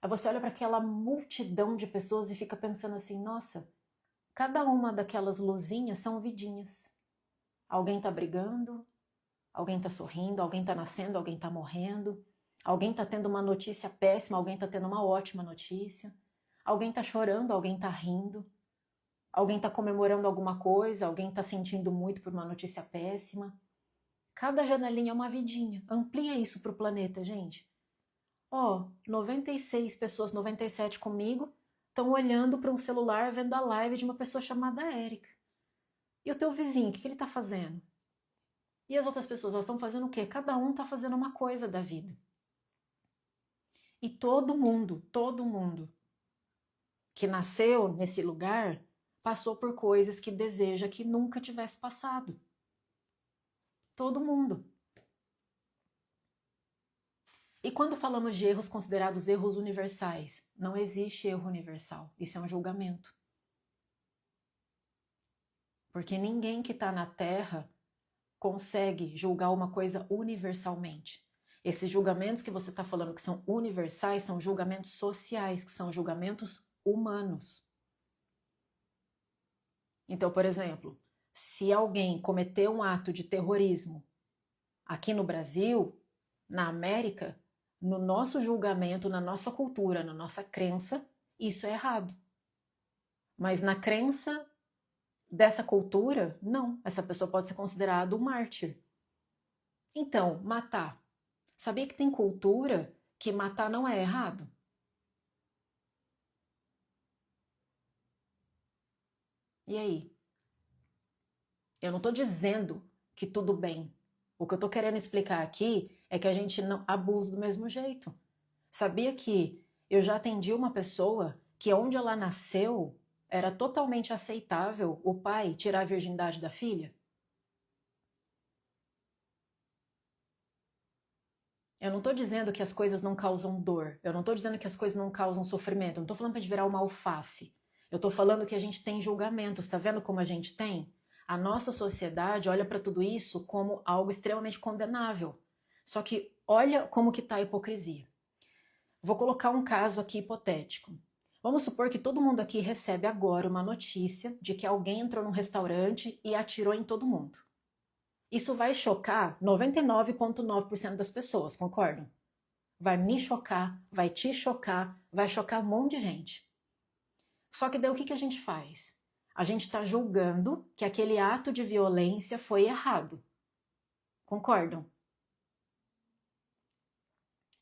Aí você olha para aquela multidão de pessoas e fica pensando assim, nossa, cada uma daquelas luzinhas são vidinhas. Alguém tá brigando, alguém tá sorrindo, alguém tá nascendo, alguém tá morrendo, alguém tá tendo uma notícia péssima, alguém tá tendo uma ótima notícia, alguém tá chorando, alguém tá rindo, alguém tá comemorando alguma coisa, alguém tá sentindo muito por uma notícia péssima. Cada janelinha é uma vidinha. Amplia isso pro planeta, gente. Ó, 96 pessoas, 97 comigo, estão olhando para um celular, vendo a live de uma pessoa chamada Érica. E o teu vizinho, o que ele tá fazendo? E as outras pessoas, elas estão fazendo o quê? Cada um tá fazendo uma coisa da vida. E todo mundo que nasceu nesse lugar passou por coisas que deseja que nunca tivesse passado. Todo mundo. E quando falamos de erros considerados erros universais, não existe erro universal. Isso é um julgamento. Porque ninguém que está na Terra consegue julgar uma coisa universalmente. Esses julgamentos que você está falando que são universais são julgamentos sociais, que são julgamentos humanos. Então, por exemplo, se alguém cometeu um ato de terrorismo aqui no Brasil, na América, no nosso julgamento, na nossa cultura, na nossa crença, isso é errado. Mas na crença dessa cultura, não. Essa pessoa pode ser considerada um mártir. Então, matar. Sabia que tem cultura que matar não é errado? E aí? Eu não estou dizendo que tudo bem. O que eu estou querendo explicar aqui é que a gente não abusa do mesmo jeito. Sabia que eu já atendi uma pessoa que onde ela nasceu era totalmente aceitável o pai tirar a virgindade da filha? Eu não estou dizendo que as coisas não causam dor. Eu não estou dizendo que as coisas não causam sofrimento. Eu não estou falando para virar uma alface. Eu estou falando que a gente tem julgamentos. Está vendo como a gente tem? A nossa sociedade olha para tudo isso como algo extremamente condenável. Só que olha como que está a hipocrisia. Vou colocar um caso aqui hipotético. Vamos supor que todo mundo aqui recebe agora uma notícia de que alguém entrou num restaurante e atirou em todo mundo. Isso vai chocar 99,9% das pessoas, concordam? Vai me chocar, vai te chocar, vai chocar um monte de gente. Só que daí o que a gente faz? A gente está julgando que aquele ato de violência foi errado. Concordam?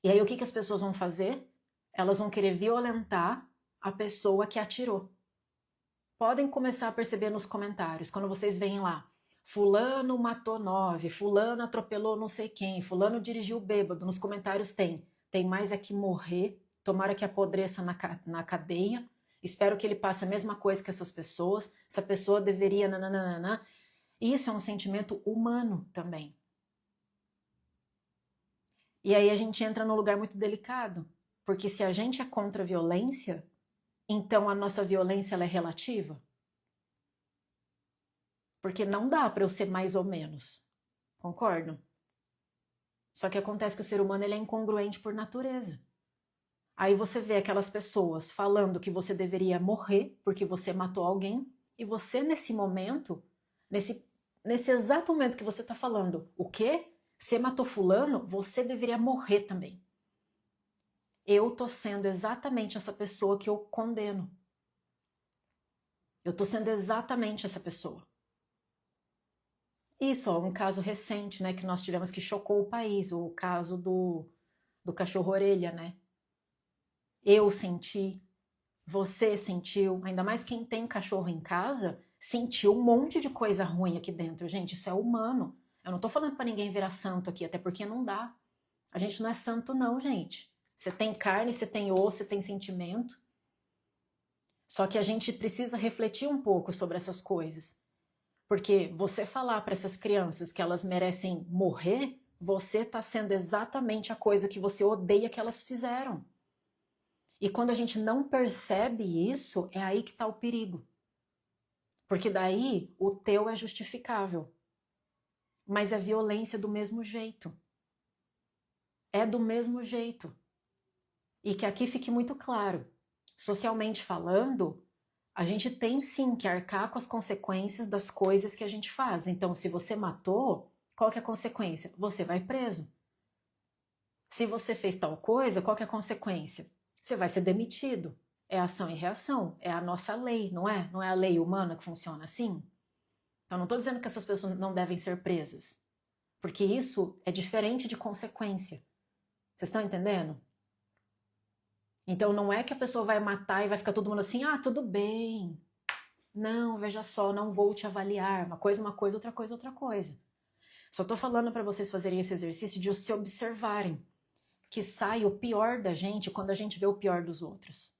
E aí o que as pessoas vão fazer? Elas vão querer violentar a pessoa que atirou. Podem começar a perceber nos comentários, quando vocês veem lá, fulano matou 9, fulano atropelou não sei quem, fulano dirigiu bêbado, nos comentários tem mais é que morrer, tomara que apodreça na cadeia, espero que ele passe a mesma coisa que essas pessoas, essa pessoa deveria nananana. Isso é um sentimento humano também. E aí a gente entra num lugar muito delicado, porque se a gente é contra a violência, então a nossa violência ela é relativa? Porque não dá para eu ser mais ou menos. Concordam? Só que acontece que o ser humano ele é incongruente por natureza. Aí você vê aquelas pessoas falando que você deveria morrer porque você matou alguém, e você nesse momento, nesse exato momento que você está falando, o quê? Você matou fulano, você deveria morrer também. Eu tô sendo exatamente essa pessoa que eu condeno. Eu tô sendo exatamente essa pessoa. Isso, ó, um caso recente, né, que nós tivemos que chocou o país, o caso do cachorro-orelha, né? Eu senti, você sentiu, ainda mais quem tem cachorro em casa, sentiu um monte de coisa ruim aqui dentro, gente, isso é humano. Eu não tô falando pra ninguém virar santo aqui, até porque não dá. A gente não é santo não, gente. Você tem carne, você tem osso, você tem sentimento. Só que a gente precisa refletir um pouco sobre essas coisas. Porque você falar para essas crianças que elas merecem morrer, você está sendo exatamente a coisa que você odeia que elas fizeram. E quando a gente não percebe isso, é aí que está o perigo. Porque daí o teu é justificável. Mas é violência do mesmo jeito. É do mesmo jeito. E que aqui fique muito claro. Socialmente falando, a gente tem sim que arcar com as consequências das coisas que a gente faz. Então, se você matou, qual que é a consequência? Você vai preso. Se você fez tal coisa, qual que é a consequência? Você vai ser demitido. É ação e reação. É a nossa lei, não é? Não é a lei humana que funciona assim? Então, não estou dizendo que essas pessoas não devem ser presas. Porque isso é diferente de consequência. Vocês estão entendendo? Então, não é que a pessoa vai matar e vai ficar todo mundo assim, ah, tudo bem. Não, veja só, não vou te avaliar. Uma coisa, outra coisa, outra coisa. Só tô falando para vocês fazerem esse exercício de se observarem. Que sai o pior da gente quando a gente vê o pior dos outros.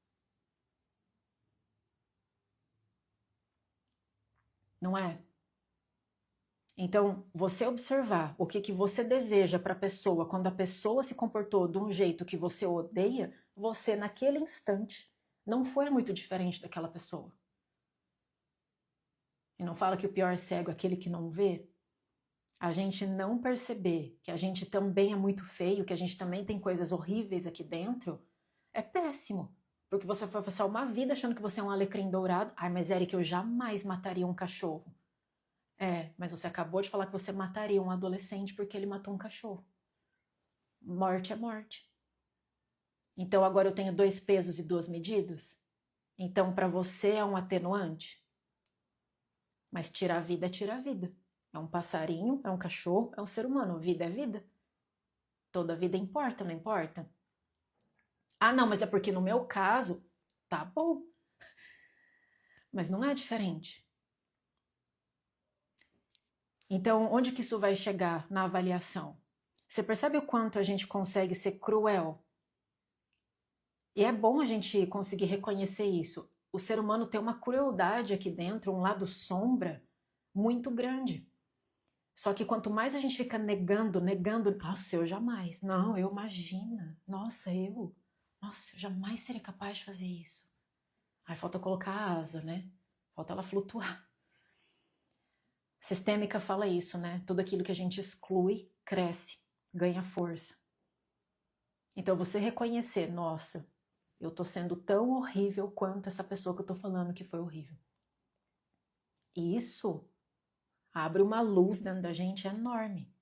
Não é? Então, você observar o que você deseja para a pessoa quando a pessoa se comportou de um jeito que você odeia, você naquele instante não foi muito diferente daquela pessoa. E não fala que o pior cego é aquele que não vê? A gente não perceber que a gente também é muito feio, que a gente também tem coisas horríveis aqui dentro, é péssimo. Porque você vai passar uma vida achando que você é um alecrim dourado. Ai, mas Eric, eu jamais mataria um cachorro. É, mas você acabou de falar que você mataria um adolescente porque ele matou um cachorro. Morte é morte. Então agora eu tenho 2 pesos e 2 medidas? Então para você é um atenuante? Mas tirar a vida é tirar a vida. É um passarinho, é um cachorro, é um ser humano. Vida é vida. Toda vida importa, não importa? Ah, não, mas é porque no meu caso, tá bom. Mas não é diferente. Então, onde que isso vai chegar na avaliação? Você percebe o quanto a gente consegue ser cruel? E é bom a gente conseguir reconhecer isso. O ser humano tem uma crueldade aqui dentro, um lado sombra, muito grande. Só que quanto mais a gente fica negando, nossa, eu jamais, não, eu imagina, nossa, eu jamais seria capaz de fazer isso. Aí falta colocar a asa, né? Falta ela flutuar. Sistêmica fala isso, né? Tudo aquilo que a gente exclui, cresce, ganha força. Então você reconhecer, nossa, eu tô sendo tão horrível quanto essa pessoa que eu tô falando que foi horrível. E isso abre uma luz dentro da gente enorme.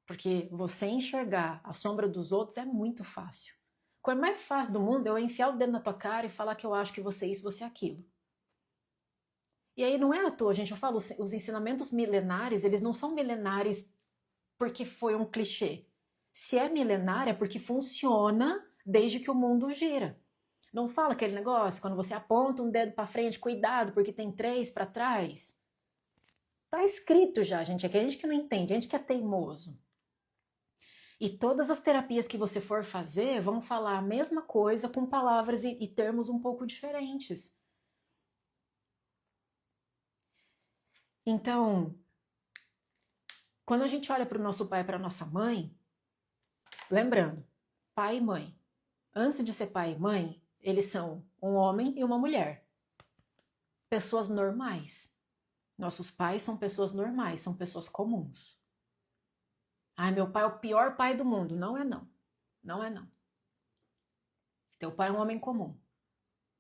Porque você enxergar a sombra dos outros é muito fácil. A coisa mais fácil do mundo é eu enfiar o dedo na tua cara e falar que eu acho que você é isso, você é aquilo. E aí não é à toa, gente, eu falo, os ensinamentos milenares, eles não são milenares porque foi um clichê. Se é milenar é porque funciona desde que o mundo gira. Não fala aquele negócio, quando você aponta um dedo para frente, cuidado, porque tem 3 para trás. Tá escrito já, gente, é que a gente que não entende, a gente que é teimoso. E todas as terapias que você for fazer vão falar a mesma coisa com palavras e termos um pouco diferentes. Então, quando a gente olha para o nosso pai e para a nossa mãe, lembrando, pai e mãe, antes de ser pai e mãe, eles são um homem e uma mulher. Pessoas normais. Nossos pais são pessoas normais, são pessoas comuns. Ai, meu pai é o pior pai do mundo. Não é não. Não é não. Teu pai é um homem comum.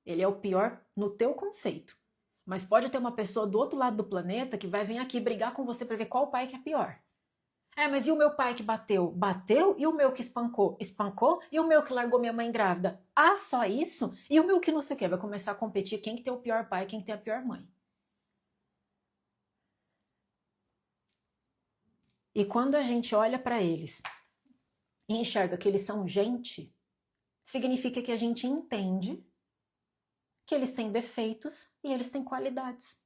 Ele é o pior no teu conceito. Mas pode ter uma pessoa do outro lado do planeta que vai vir aqui brigar com você para ver qual pai que é pior. Mas e o meu pai que bateu? Bateu? E o meu que espancou? Espancou? E o meu que largou minha mãe grávida? Ah, só isso? E o meu que não sei o quê? Vai começar a competir quem que tem o pior pai, quem que tem a pior mãe. E quando a gente olha para eles e enxerga que eles são gente, significa que a gente entende que eles têm defeitos e eles têm qualidades.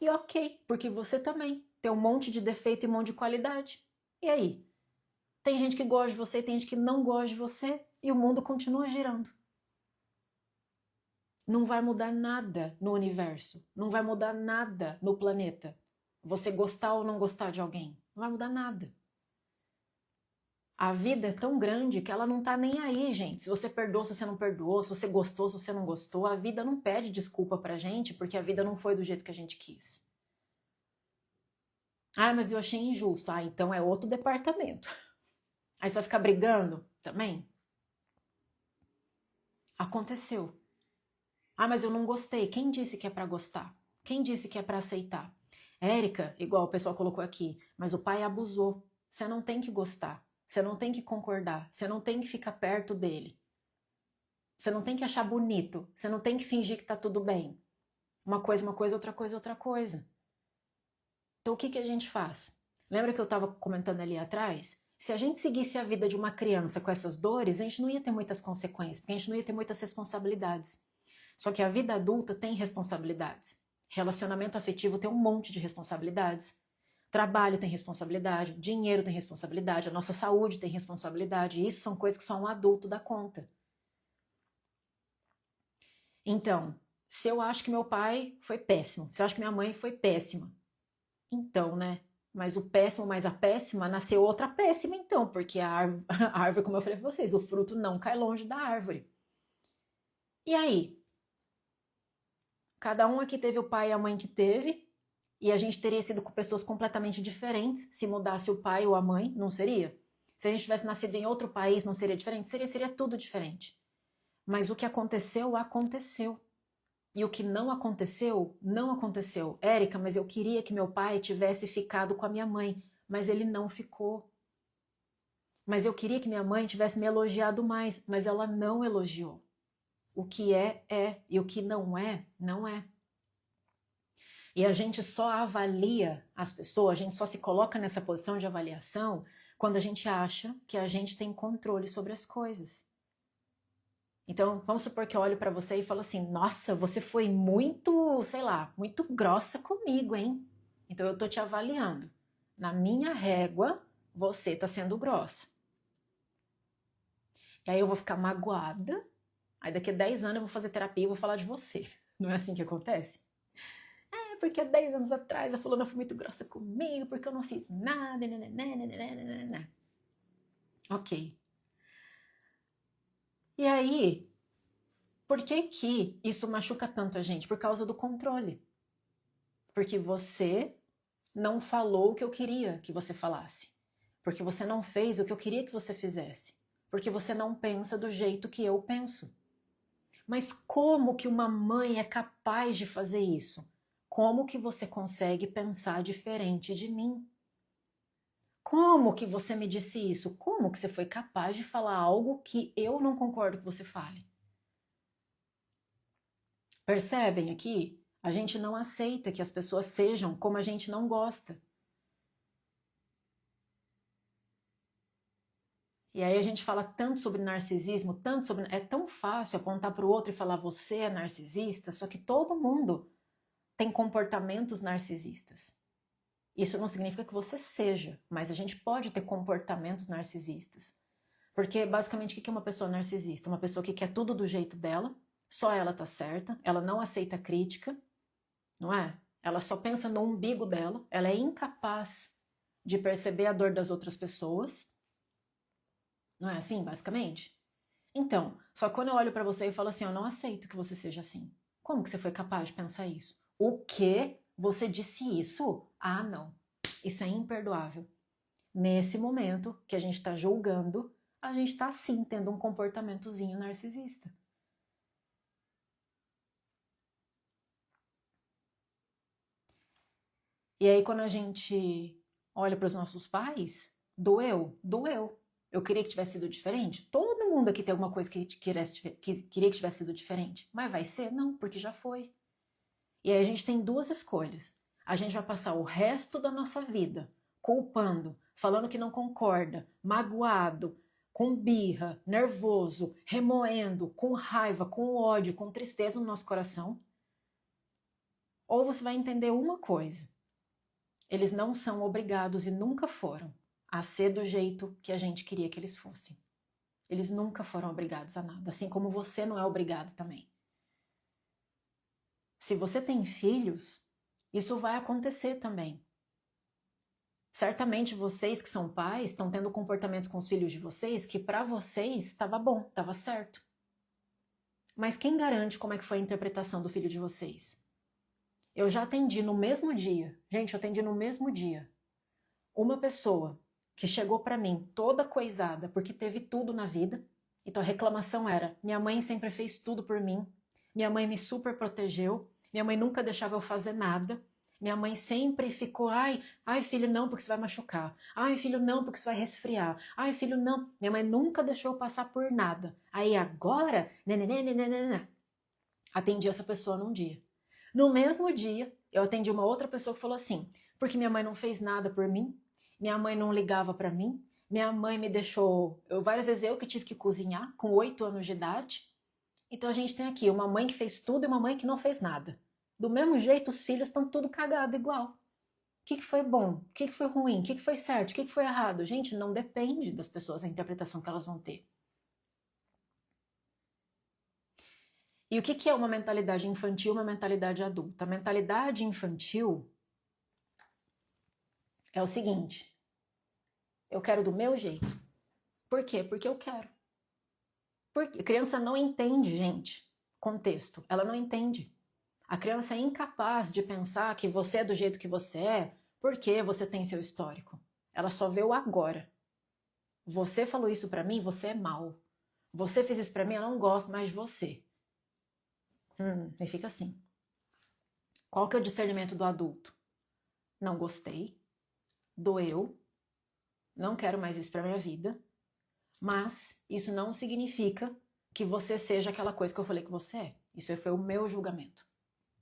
E ok, porque você também tem um monte de defeito e um monte de qualidade. E aí? Tem gente que gosta de você, tem gente que não gosta de você e o mundo continua girando. Não vai mudar nada no universo, não vai mudar nada no planeta. Você gostar ou não gostar de alguém, não vai mudar nada. A vida é tão grande que ela não tá nem aí, gente. Se você perdoou, se você não perdoou, se você gostou, se você não gostou, a vida não pede desculpa pra gente porque a vida não foi do jeito que a gente quis. Ah, mas eu achei injusto. Ah, então é outro departamento. Aí você vai ficar brigando também? Aconteceu. Ah, mas eu não gostei. Quem disse que é pra gostar? Quem disse que é pra aceitar? Érica, igual o pessoal colocou aqui, mas o pai abusou. Você não tem que gostar. Você não tem que concordar. Você não tem que ficar perto dele. Você não tem que achar bonito. Você não tem que fingir que tá tudo bem. Uma coisa, outra coisa, outra coisa. Então o que a gente faz? Lembra que eu estava comentando ali atrás? Se a gente seguisse a vida de uma criança com essas dores, a gente não ia ter muitas consequências, porque a gente não ia ter muitas responsabilidades. Só que a vida adulta tem responsabilidades. Relacionamento afetivo tem um monte de responsabilidades. Trabalho tem responsabilidade, dinheiro tem responsabilidade, a nossa saúde tem responsabilidade. E isso são coisas que só um adulto dá conta. Então, se eu acho que meu pai foi péssimo, se eu acho que minha mãe foi péssima, então, né? Mas o péssimo mais a péssima nasceu outra péssima, então, porque a árvore, como eu falei pra vocês, o fruto não cai longe da árvore. E aí? Cada um aqui teve o pai e a mãe que teve, e a gente teria sido com pessoas completamente diferentes. Se mudasse o pai ou a mãe, não seria? Se a gente tivesse nascido em outro país, não seria diferente? Seria tudo diferente. Mas o que aconteceu, aconteceu. E o que não aconteceu, não aconteceu. Érica, mas eu queria que meu pai tivesse ficado com a minha mãe, mas ele não ficou. Mas eu queria que minha mãe tivesse me elogiado mais, mas ela não elogiou. O que é, é, e o que não é, não é. E a gente só avalia as pessoas, a gente só se coloca nessa posição de avaliação quando a gente acha que a gente tem controle sobre as coisas. Então, vamos supor que eu olho para você e falo assim: nossa, você foi muito, sei lá, muito grossa comigo, hein? Então eu tô te avaliando. Na minha régua, você tá sendo grossa. E aí eu vou ficar magoada. Aí daqui a 10 anos eu vou fazer terapia e vou falar de você. Não é assim que acontece? É porque há 10 anos atrás a fulana foi muito grossa comigo, porque eu não fiz nada. Nananana. Ok. E aí, por que que isso machuca tanto a gente? Por causa do controle. Porque você não falou o que eu queria que você falasse. Porque você não fez o que eu queria que você fizesse. Porque você não pensa do jeito que eu penso. Mas como que uma mãe é capaz de fazer isso? Como que você consegue pensar diferente de mim? Como que você me disse isso? Como que você foi capaz de falar algo que eu não concordo que você fale? Percebem aqui? A gente não aceita que as pessoas sejam como a gente não gosta. E aí a gente fala tanto sobre narcisismo, tanto sobre... É tão fácil apontar para o outro e falar você é narcisista, só que todo mundo tem comportamentos narcisistas. Isso não significa que você seja, mas a gente pode ter comportamentos narcisistas. Porque basicamente o que é uma pessoa narcisista? Uma pessoa que quer tudo do jeito dela, só ela tá certa, ela não aceita crítica, não é? Ela só pensa no umbigo dela, ela é incapaz de perceber a dor das outras pessoas. Não é assim, basicamente? Então, só que quando eu olho pra você e falo assim, eu não aceito que você seja assim. Como que você foi capaz de pensar isso? O quê? Você disse isso? Ah, não. Isso é imperdoável. Nesse momento que a gente está julgando, a gente está sim tendo um comportamentozinho narcisista. E aí quando a gente olha para os nossos pais, doeu, doeu. Eu queria que tivesse sido diferente. Todo mundo aqui tem alguma coisa que queria que tivesse sido diferente. Mas vai ser? Não, porque já foi. E aí a gente tem duas escolhas. A gente vai passar o resto da nossa vida culpando, falando que não concorda, magoado, com birra, nervoso, remoendo, com raiva, com ódio, com tristeza no nosso coração. Ou você vai entender uma coisa. Eles não são obrigados e nunca foram a ser do jeito que a gente queria que eles fossem. Eles nunca foram obrigados a nada, assim como você não é obrigado também. Se você tem filhos, isso vai acontecer também. Certamente vocês que são pais estão tendo comportamentos com os filhos de vocês que para vocês estava bom, estava certo. Mas quem garante como é que foi a interpretação do filho de vocês? Eu já atendi no mesmo dia, gente, eu atendi no mesmo dia, uma pessoa que chegou para mim toda coisada porque teve tudo na vida. Então a reclamação era: minha mãe sempre fez tudo por mim, minha mãe me super protegeu, minha mãe nunca deixava eu fazer nada, minha mãe sempre ficou, ai filho não porque você vai machucar, ai filho não porque você vai resfriar, ai filho não, minha mãe nunca deixou eu passar por nada, aí agora, nananana. Atendi essa pessoa num dia. No mesmo dia, eu atendi uma outra pessoa que falou assim: porque minha mãe não fez nada por mim, minha mãe não ligava para mim, minha mãe me deixou, várias vezes eu que tive que cozinhar com 8 anos de idade. Então a gente tem aqui uma mãe que fez tudo e uma mãe que não fez nada. Do mesmo jeito, os filhos estão tudo cagado igual. O que foi bom? O que foi ruim? O que foi certo? O que foi errado? Gente, não depende das pessoas a interpretação que elas vão ter. E o que é uma mentalidade infantil e uma mentalidade adulta? A mentalidade infantil é o seguinte: eu quero do meu jeito. Por quê? Porque eu quero. Porque a criança não entende, gente, contexto. Ela não entende. A criança é incapaz de pensar que você é do jeito que você é porque você tem seu histórico. Ela só vê o agora. Você falou isso pra mim, você é mal. Você fez isso pra mim, eu não gosto mais de você. E fica assim. Qual que é o discernimento do adulto? Não gostei, doeu, não quero mais isso pra minha vida, mas isso não significa que você seja aquela coisa que eu falei que você é. Isso foi o meu julgamento.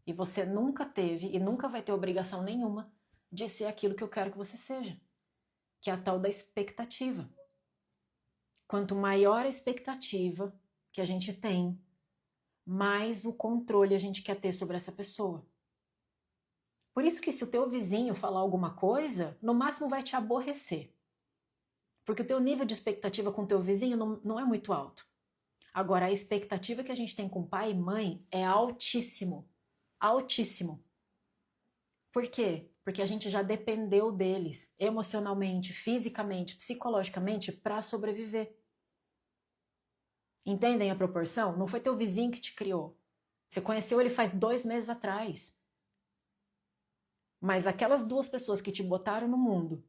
E você nunca teve e nunca vai ter obrigação nenhuma de ser aquilo que eu quero que você seja, que é a tal da expectativa. Quanto maior a expectativa que a gente tem, mais o controle a gente quer ter sobre essa pessoa. Por isso que se o teu vizinho falar alguma coisa, no máximo vai te aborrecer. Porque o teu nível de expectativa com o teu vizinho não é muito alto. Agora, a expectativa que a gente tem com pai e mãe é altíssimo. Altíssimo. Por quê? Porque a gente já dependeu deles emocionalmente, fisicamente, psicologicamente para sobreviver. Entendem a proporção? Não foi teu vizinho que te criou. Você conheceu ele faz 2 meses atrás. Mas aquelas 2 pessoas que te botaram no mundo,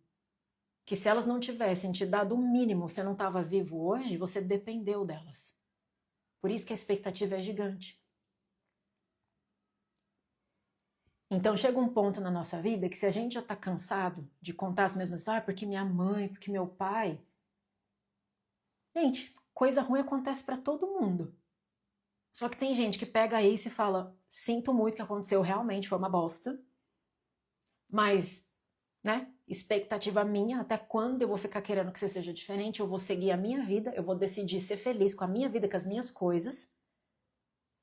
que se elas não tivessem te dado o mínimo, você não estava vivo hoje, você dependeu delas. Por isso que a expectativa é gigante. Então chega um ponto na nossa vida que se a gente já está cansado de contar as mesmas histórias, porque minha mãe, porque meu pai... Gente, coisa ruim acontece para todo mundo. Só que tem gente que pega isso e fala: sinto muito que aconteceu, realmente foi uma bosta. Mas, né, expectativa minha, até quando eu vou ficar querendo que você seja diferente? Eu vou seguir a minha vida, eu vou decidir ser feliz com a minha vida, com as minhas coisas,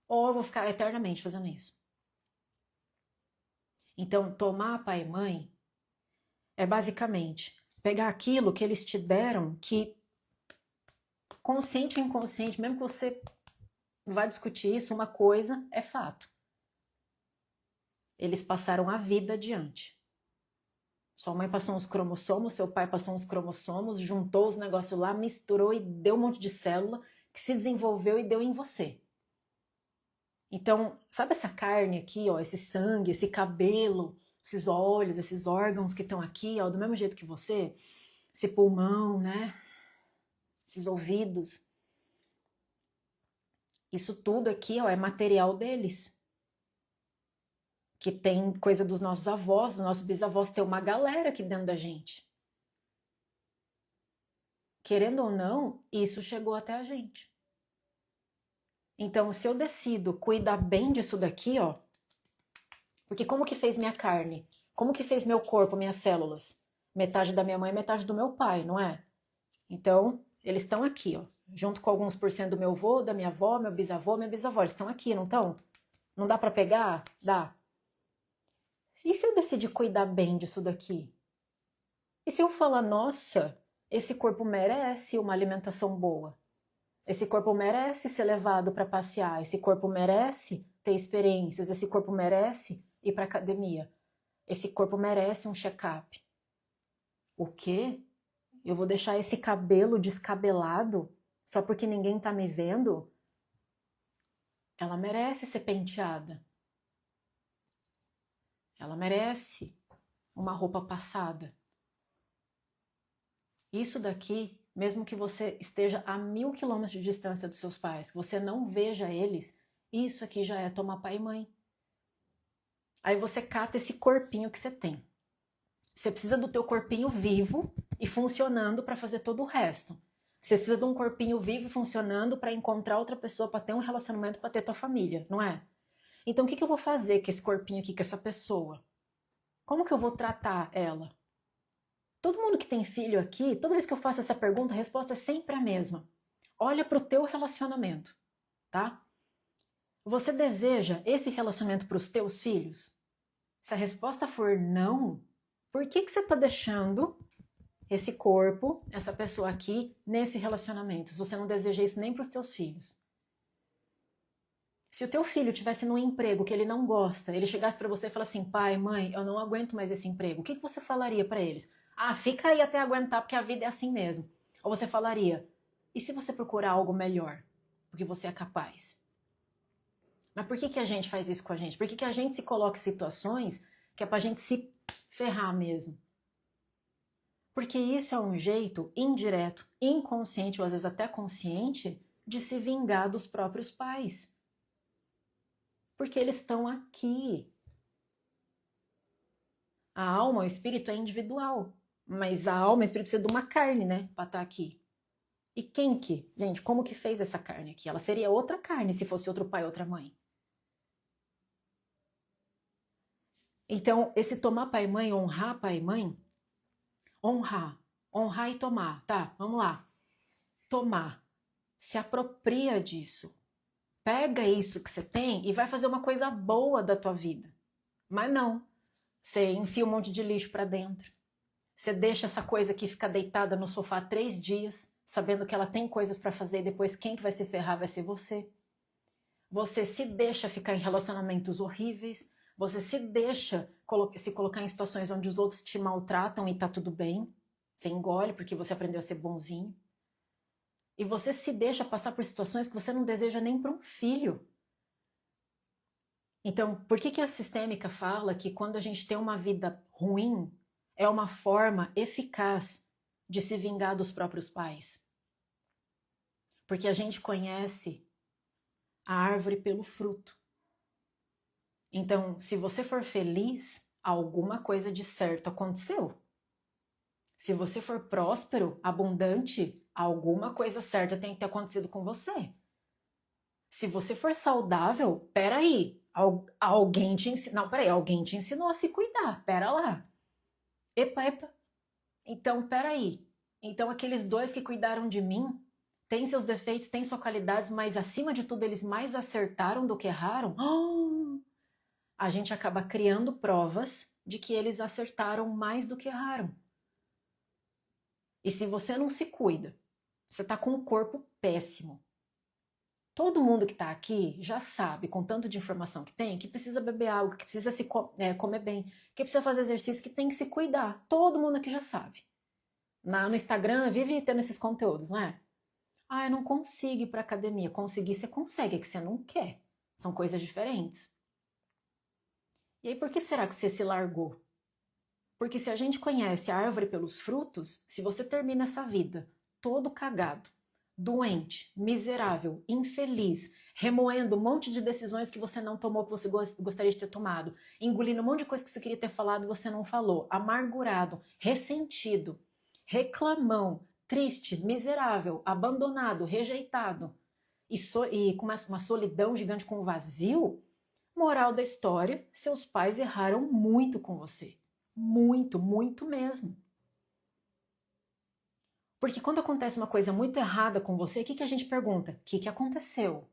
ou eu vou ficar eternamente fazendo isso. Então, tomar pai e mãe é basicamente pegar aquilo que eles te deram, que consciente ou inconsciente, mesmo que você vá discutir isso, uma coisa é fato. Eles passaram a vida adiante. Sua mãe passou uns cromossomos, seu pai passou uns cromossomos, juntou os negócios lá, misturou e deu um monte de célula que se desenvolveu e deu em você. Então, sabe essa carne aqui, ó, esse sangue, esse cabelo, esses olhos, esses órgãos que estão aqui, ó, do mesmo jeito que você, esse pulmão, né? Esses ouvidos. Isso tudo aqui, ó, é material deles. que tem coisa dos nossos avós, dos nossos bisavós, tem uma galera aqui dentro da gente. Querendo ou não, isso chegou até a gente. Então, se eu decido cuidar bem disso daqui, ó, porque como que fez minha carne? Como que fez meu corpo, minhas células? Metade da minha mãe, metade do meu pai, não é? Então, eles estão aqui, ó, junto com alguns por cento do meu avô, da minha avó, meu bisavô, minha bisavó, eles estão aqui, não estão? Não dá para pegar? Dá. E se eu decidir cuidar bem disso daqui? E se eu falar, nossa, esse corpo merece uma alimentação boa? Esse corpo merece ser levado para passear, esse corpo merece ter experiências, esse corpo merece ir para academia, esse corpo merece um check-up. O quê? Eu vou deixar esse cabelo descabelado só porque ninguém tá me vendo? Ela merece ser penteada. Ela merece uma roupa passada. Isso daqui, mesmo que você esteja a 1000 quilômetros de distância dos seus pais, que você não veja eles, isso aqui já é tomar pai e mãe. Aí você cata esse corpinho que você tem. Você precisa do teu corpinho vivo e funcionando para fazer todo o resto. Você precisa de um corpinho vivo e funcionando para encontrar outra pessoa, para ter um relacionamento, para ter tua família, não é? Então o que eu vou fazer com esse corpinho aqui, com essa pessoa? Como que eu vou tratar ela? Todo mundo que tem filho aqui, toda vez que eu faço essa pergunta, a resposta é sempre a mesma. Olha para o teu relacionamento, tá? Você deseja esse relacionamento para os teus filhos? Se a resposta for não, por que você está deixando esse corpo, essa pessoa aqui, nesse relacionamento? Se você não deseja isso nem para os teus filhos. Se o teu filho tivesse num emprego que ele não gosta, ele chegasse para você e falasse assim, pai, mãe, eu não aguento mais esse emprego, o que você falaria para eles? Ah, fica aí até aguentar porque a vida é assim mesmo. Ou você falaria, e se você procurar algo melhor? Porque você é capaz. Mas por que a gente faz isso com a gente? Por que a gente se coloca em situações que é pra gente se ferrar mesmo? Porque isso é um jeito indireto, inconsciente ou às vezes até consciente de se vingar dos próprios pais. Porque eles estão aqui. A alma, o espírito é individual. Mas a alma e o espírito precisa de uma carne, né? Pra estar aqui. E quem que? Gente, como que fez essa carne aqui? Ela seria outra carne se fosse outro pai, outra mãe. Então, esse tomar pai e mãe, honrar pai e mãe, honrar e tomar, tá? Vamos lá. Tomar. Se apropria disso. Pega isso que você tem e vai fazer uma coisa boa da tua vida. Mas não. Você enfia um monte de lixo pra dentro. Você deixa essa coisa aqui ficar deitada no sofá 3 dias, sabendo que ela tem coisas pra fazer e depois quem que vai se ferrar vai ser você. Você se deixa ficar em relacionamentos horríveis. Você se deixa se colocar em situações onde os outros te maltratam e tá tudo bem. Você engole porque você aprendeu a ser bonzinho. E você se deixa passar por situações que você não deseja nem para um filho. Então, por que a sistêmica fala que quando a gente tem uma vida ruim, é uma forma eficaz de se vingar dos próprios pais? Porque a gente conhece a árvore pelo fruto. Então, se você for feliz, alguma coisa de certo aconteceu. Se você for próspero, abundante, alguma coisa certa tem que ter acontecido com você. Se você for saudável, peraí, alguém te ensinou. Não, peraí, alguém te ensinou a se cuidar. Pera lá. Epa. Então, peraí. Então, aqueles 2 que cuidaram de mim têm seus defeitos, têm suas qualidades, mas acima de tudo, eles mais acertaram do que erraram? A gente acaba criando provas de que eles acertaram mais do que erraram. E se você não se cuida, você está com um corpo péssimo. Todo mundo que está aqui já sabe, com tanto de informação que tem, que precisa beber água, que precisa comer bem, que precisa fazer exercício, que tem que se cuidar. Todo mundo aqui já sabe. No Instagram vive tendo esses conteúdos, não é? Ah, eu não consigo ir para academia. Conseguir você consegue, é que você não quer. São coisas diferentes. E aí por que será que você se largou? Porque se a gente conhece a árvore pelos frutos, se você termina essa vida todo cagado, doente, miserável, infeliz, remoendo um monte de decisões que você não tomou, que você gostaria de ter tomado, engolindo um monte de coisa que você queria ter falado e você não falou, amargurado, ressentido, reclamão, triste, miserável, abandonado, rejeitado e com uma solidão gigante com vazio, moral da história, seus pais erraram muito com você. Muito, muito mesmo. Porque quando acontece uma coisa muito errada com você, o que a gente pergunta? O que aconteceu?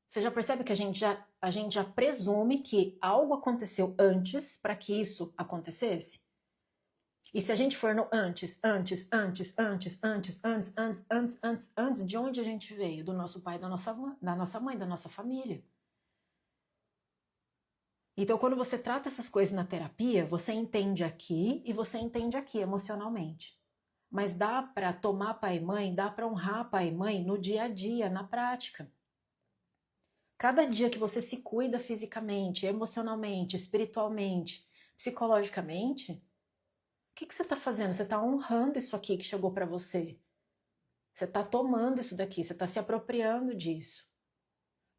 Você já percebe que a gente já presume que algo aconteceu antes para que isso acontecesse? E se a gente for no antes, de onde a gente veio? Do nosso pai, da nossa mãe, da nossa família. Então, quando você trata essas coisas na terapia, você entende aqui e você entende aqui emocionalmente. Mas dá para tomar pai e mãe, dá para honrar pai e mãe no dia a dia, na prática. Cada dia que você se cuida fisicamente, emocionalmente, espiritualmente, psicologicamente, o que você está fazendo? Você está honrando isso aqui que chegou para você. Você está tomando isso daqui, você está se apropriando disso.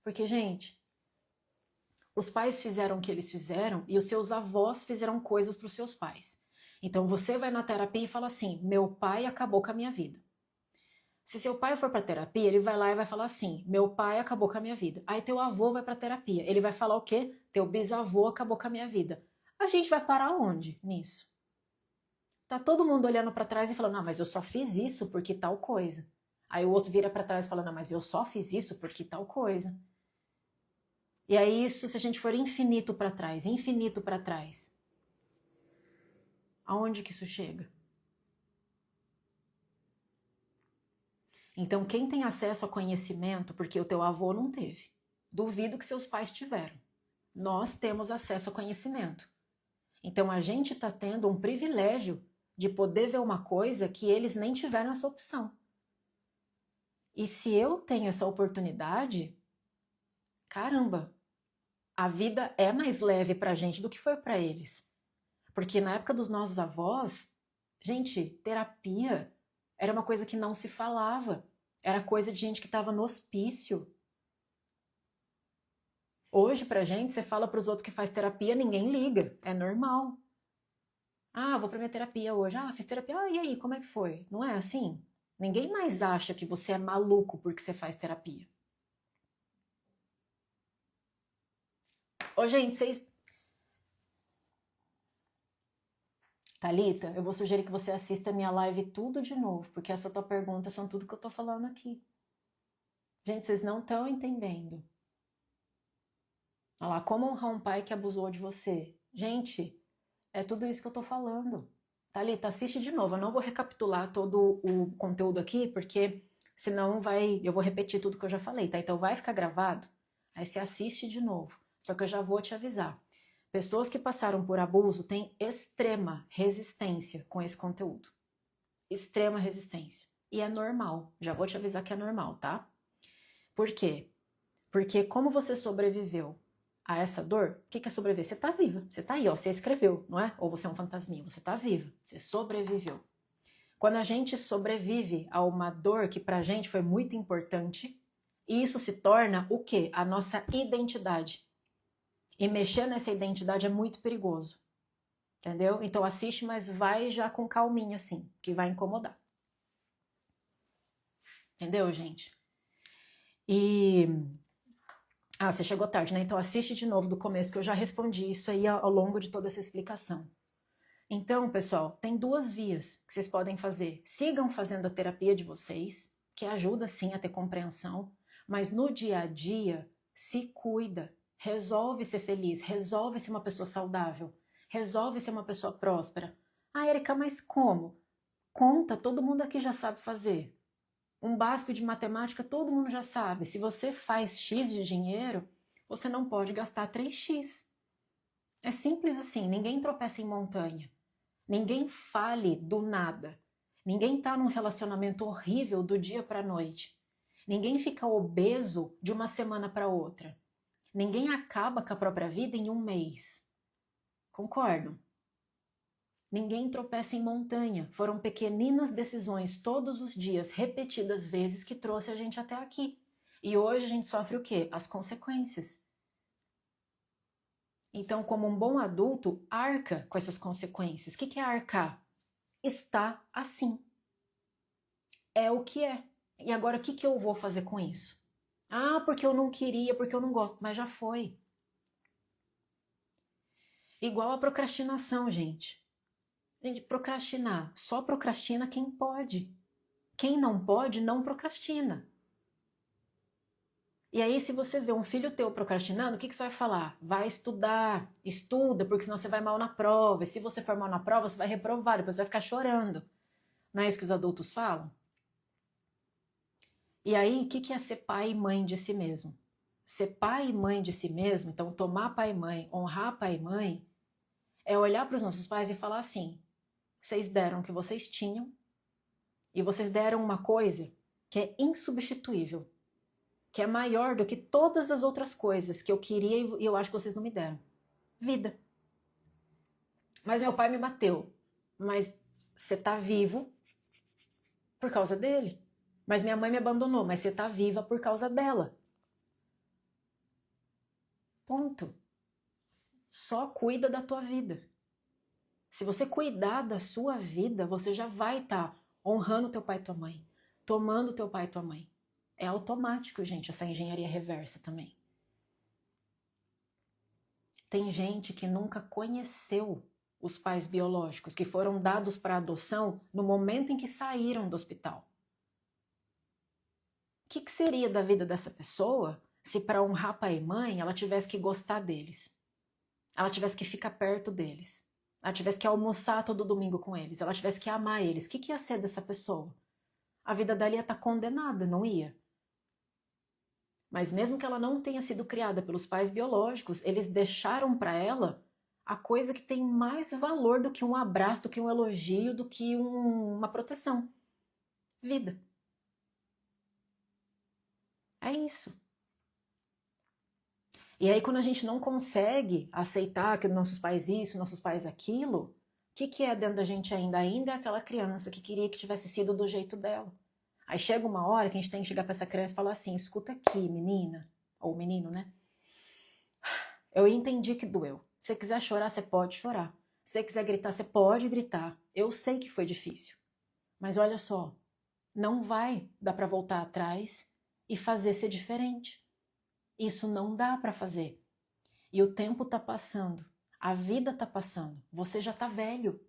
Porque, gente, os pais fizeram o que eles fizeram e os seus avós fizeram coisas para os seus pais. Então você vai na terapia e fala assim: meu pai acabou com a minha vida. Se seu pai for para terapia, ele vai lá e vai falar assim: meu pai acabou com a minha vida. Aí teu avô vai para terapia, ele vai falar o quê? Teu bisavô acabou com a minha vida. A gente vai parar onde nisso? Tá todo mundo olhando para trás e falando: não, mas eu só fiz isso porque tal coisa. Aí o outro vira para trás e fala: não, mas eu só fiz isso porque tal coisa. E aí isso, se a gente for infinito para trás, aonde que isso chega? Então, quem tem acesso a conhecimento, porque o teu avô não teve, duvido que seus pais tiveram. Nós temos acesso a conhecimento. Então, a gente está tendo um privilégio de poder ver uma coisa que eles nem tiveram essa opção. E se eu tenho essa oportunidade, caramba, a vida é mais leve pra gente do que foi pra eles. Porque na época dos nossos avós, gente, terapia era uma coisa que não se falava. Era coisa de gente que estava no hospício. Hoje, pra gente, você fala pros outros que faz terapia, ninguém liga. É normal. Ah, vou pra minha terapia hoje. Ah, fiz terapia. Ah, e aí, como é que foi? Não é assim? Ninguém mais acha que você é maluco porque você faz terapia. Ô, gente, vocês... Thalita, eu vou sugerir que você assista a minha live tudo de novo, porque essa tua pergunta são tudo que eu tô falando aqui. Gente, vocês não estão entendendo. Olha lá, como honrar um pai que abusou de você? Gente, é tudo isso que eu tô falando. Thalita, assiste de novo. Eu não vou recapitular todo o conteúdo aqui, porque senão eu vou repetir tudo que eu já falei, tá? Então vai ficar gravado, aí você assiste de novo. Só que eu já vou te avisar. Pessoas que passaram por abuso têm extrema resistência com esse conteúdo. Extrema resistência. E é normal. Já vou te avisar que é normal, tá? Por quê? Porque como você sobreviveu a essa dor, o que é sobreviver? Você tá viva. Você tá aí, ó. Você escreveu, não é? Ou você é um fantasminha. Você tá viva. Você sobreviveu. Quando a gente sobrevive a uma dor que pra gente foi muito importante, isso se torna o quê? A nossa identidade. E mexer nessa identidade é muito perigoso. Entendeu? Então assiste, mas vai já com calminha assim, que vai incomodar. Entendeu, gente? E... Ah, você chegou tarde, né? Então assiste de novo do começo, que eu já respondi isso aí ao longo de toda essa explicação. Então, pessoal, tem duas vias que vocês podem fazer. Sigam fazendo a terapia de vocês, que ajuda sim a ter compreensão, mas no dia a dia, se cuida. Resolve ser feliz, resolve ser uma pessoa saudável, resolve ser uma pessoa próspera. Ah, Erika, mas como? Conta, todo mundo aqui já sabe fazer. Um básico de matemática todo mundo já sabe. Se você faz X de dinheiro, você não pode gastar 3x. É simples assim, ninguém tropeça em montanha. Ninguém fale do nada. Ninguém está num relacionamento horrível do dia para a noite. Ninguém fica obeso de uma semana para outra. Ninguém acaba com a própria vida em um mês. Concordam? Ninguém tropeça em montanha. Foram pequeninas decisões todos os dias, repetidas vezes, que trouxe a gente até aqui. E hoje a gente sofre o quê? As consequências. Então, como um bom adulto, arca com essas consequências. O que é arcar? Está assim. É o que é. E agora, o que eu vou fazer com isso? Ah, porque eu não queria, porque eu não gosto. Mas já foi. Igual a procrastinação, gente. Gente, procrastinar. Só procrastina quem pode. Quem não pode, não procrastina. E aí, se você vê um filho teu procrastinando, o que você vai falar? Vai estudar, estuda, porque senão você vai mal na prova. E se você for mal na prova, você vai reprovar, depois vai ficar chorando. Não é isso que os adultos falam? E aí, o que é ser pai e mãe de si mesmo? Ser pai e mãe de si mesmo, então tomar pai e mãe, honrar pai e mãe, é olhar para os nossos pais e falar assim: vocês deram o que vocês tinham e vocês deram uma coisa que é insubstituível, que é maior do que todas as outras coisas que eu queria e eu acho que vocês não me deram. Vida. Mas meu pai me bateu. Mas você tá vivo por causa dele. Mas minha mãe me abandonou, mas você tá viva por causa dela. Ponto. Só cuida da tua vida. Se você cuidar da sua vida, você já vai estar honrando teu pai e tua mãe, tomando teu pai e tua mãe. É automático, gente, essa engenharia reversa também. Tem gente que nunca conheceu os pais biológicos, que foram dados para adoção no momento em que saíram do hospital. O que seria da vida dessa pessoa se, para honrar pai e mãe, ela tivesse que gostar deles? Ela tivesse que ficar perto deles? Ela tivesse que almoçar todo domingo com eles? Ela tivesse que amar eles? O que ia ser dessa pessoa? A vida dela ia estar condenada, não ia? Mas mesmo que ela não tenha sido criada pelos pais biológicos, eles deixaram para ela a coisa que tem mais valor do que um abraço, do que um elogio, do que uma proteção. Vida. É isso. E aí quando a gente não consegue aceitar que nossos pais isso, nossos pais aquilo, o que é dentro da gente ainda? Ainda é aquela criança que queria que tivesse sido do jeito dela. Aí chega uma hora que a gente tem que chegar para essa criança e falar assim: escuta aqui, menina, ou menino, né? Eu entendi que doeu. Se você quiser chorar, você pode chorar. Se você quiser gritar, você pode gritar. Eu sei que foi difícil. Mas olha só, não vai dar para voltar atrás e fazer ser diferente. Isso não dá para fazer. E o tempo tá passando. A vida tá passando. Você já tá velho.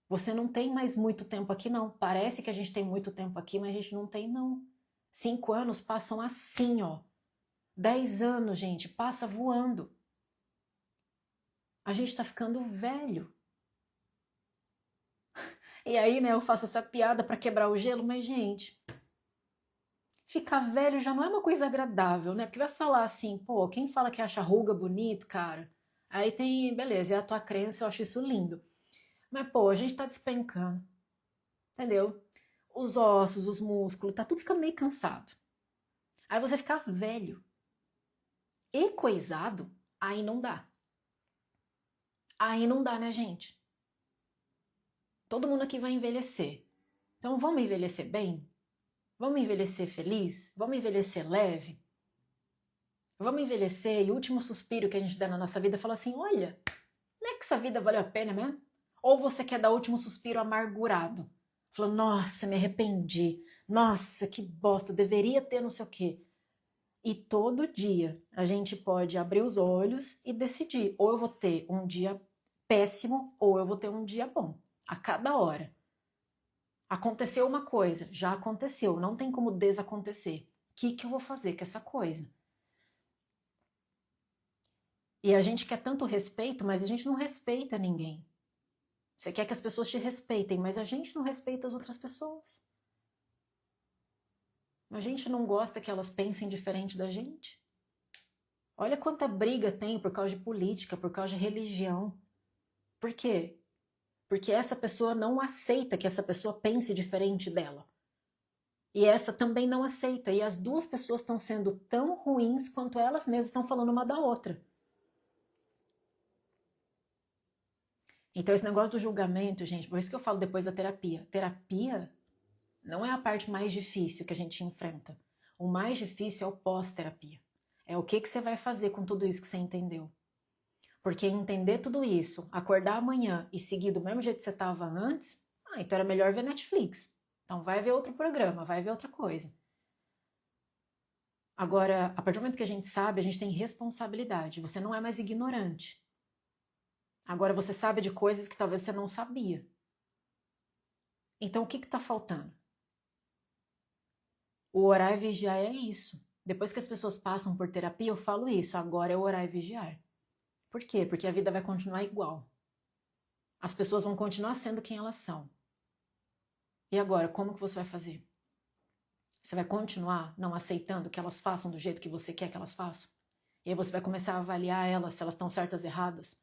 Você não tem mais muito tempo aqui, não. Parece que a gente tem muito tempo aqui, mas a gente não tem, não. 5 anos passam assim, ó. 10 anos, gente, passa voando. A gente tá ficando velho. E aí, né, eu faço essa piada para quebrar o gelo, mas, gente, ficar velho já não é uma coisa agradável, né? Porque vai falar assim, pô, quem fala que acha ruga bonito, cara? Aí tem, beleza, é a tua crença, eu acho isso lindo. Mas, pô, a gente tá despencando, entendeu? Os ossos, os músculos, tá tudo ficando meio cansado. Aí você ficar velho e coisado, aí não dá. Aí não dá, né, gente? Todo mundo aqui vai envelhecer. Então vamos envelhecer bem? Vamos envelhecer feliz? Vamos envelhecer leve? Vamos envelhecer e o último suspiro que a gente der na nossa vida é falar assim: olha, não é que essa vida valeu a pena mesmo? Ou você quer dar o último suspiro amargurado? Falando, nossa, me arrependi. Nossa, que bosta, deveria ter não sei o quê. E todo dia a gente pode abrir os olhos e decidir: ou eu vou ter um dia péssimo, ou eu vou ter um dia bom. A cada hora. Aconteceu uma coisa, já aconteceu, não tem como desacontecer. O que eu vou fazer com essa coisa? E a gente quer tanto respeito, mas a gente não respeita ninguém. Você quer que as pessoas te respeitem, mas a gente não respeita as outras pessoas. A gente não gosta que elas pensem diferente da gente. Olha quanta briga tem por causa de política, por causa de religião. Por quê? Porque essa pessoa não aceita que essa pessoa pense diferente dela. E essa também não aceita. E as duas pessoas estão sendo tão ruins quanto elas mesmas estão falando uma da outra. Então esse negócio do julgamento, gente, por isso que eu falo depois da terapia. Terapia não é a parte mais difícil que a gente enfrenta. O mais difícil é o pós-terapia. É o que você vai fazer com tudo isso que você entendeu. Porque entender tudo isso, acordar amanhã e seguir do mesmo jeito que você estava antes, então era melhor ver Netflix. Então vai ver outro programa, vai ver outra coisa. Agora, a partir do momento que a gente sabe, a gente tem responsabilidade. Você não é mais ignorante. Agora você sabe de coisas que talvez você não sabia. Então o que está faltando? O orar e vigiar é isso. Depois que as pessoas passam por terapia, eu falo isso. Agora é orar e vigiar. Por quê? Porque a vida vai continuar igual. As pessoas vão continuar sendo quem elas são. E agora, como que você vai fazer? Você vai continuar não aceitando que elas façam do jeito que você quer que elas façam? E aí você vai começar a avaliar elas, se elas estão certas ou erradas.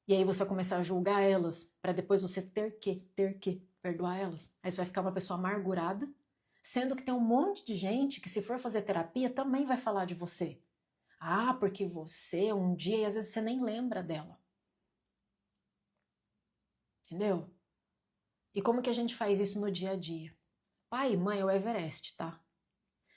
E aí você vai começar a julgar elas, para depois você ter que perdoar elas. Aí você vai ficar uma pessoa amargurada, sendo que tem um monte de gente que, se for fazer terapia, também vai falar de você. Ah, porque você um dia, e às vezes você nem lembra dela. Entendeu? E como que a gente faz isso no dia a dia? Pai e mãe é o Everest, tá?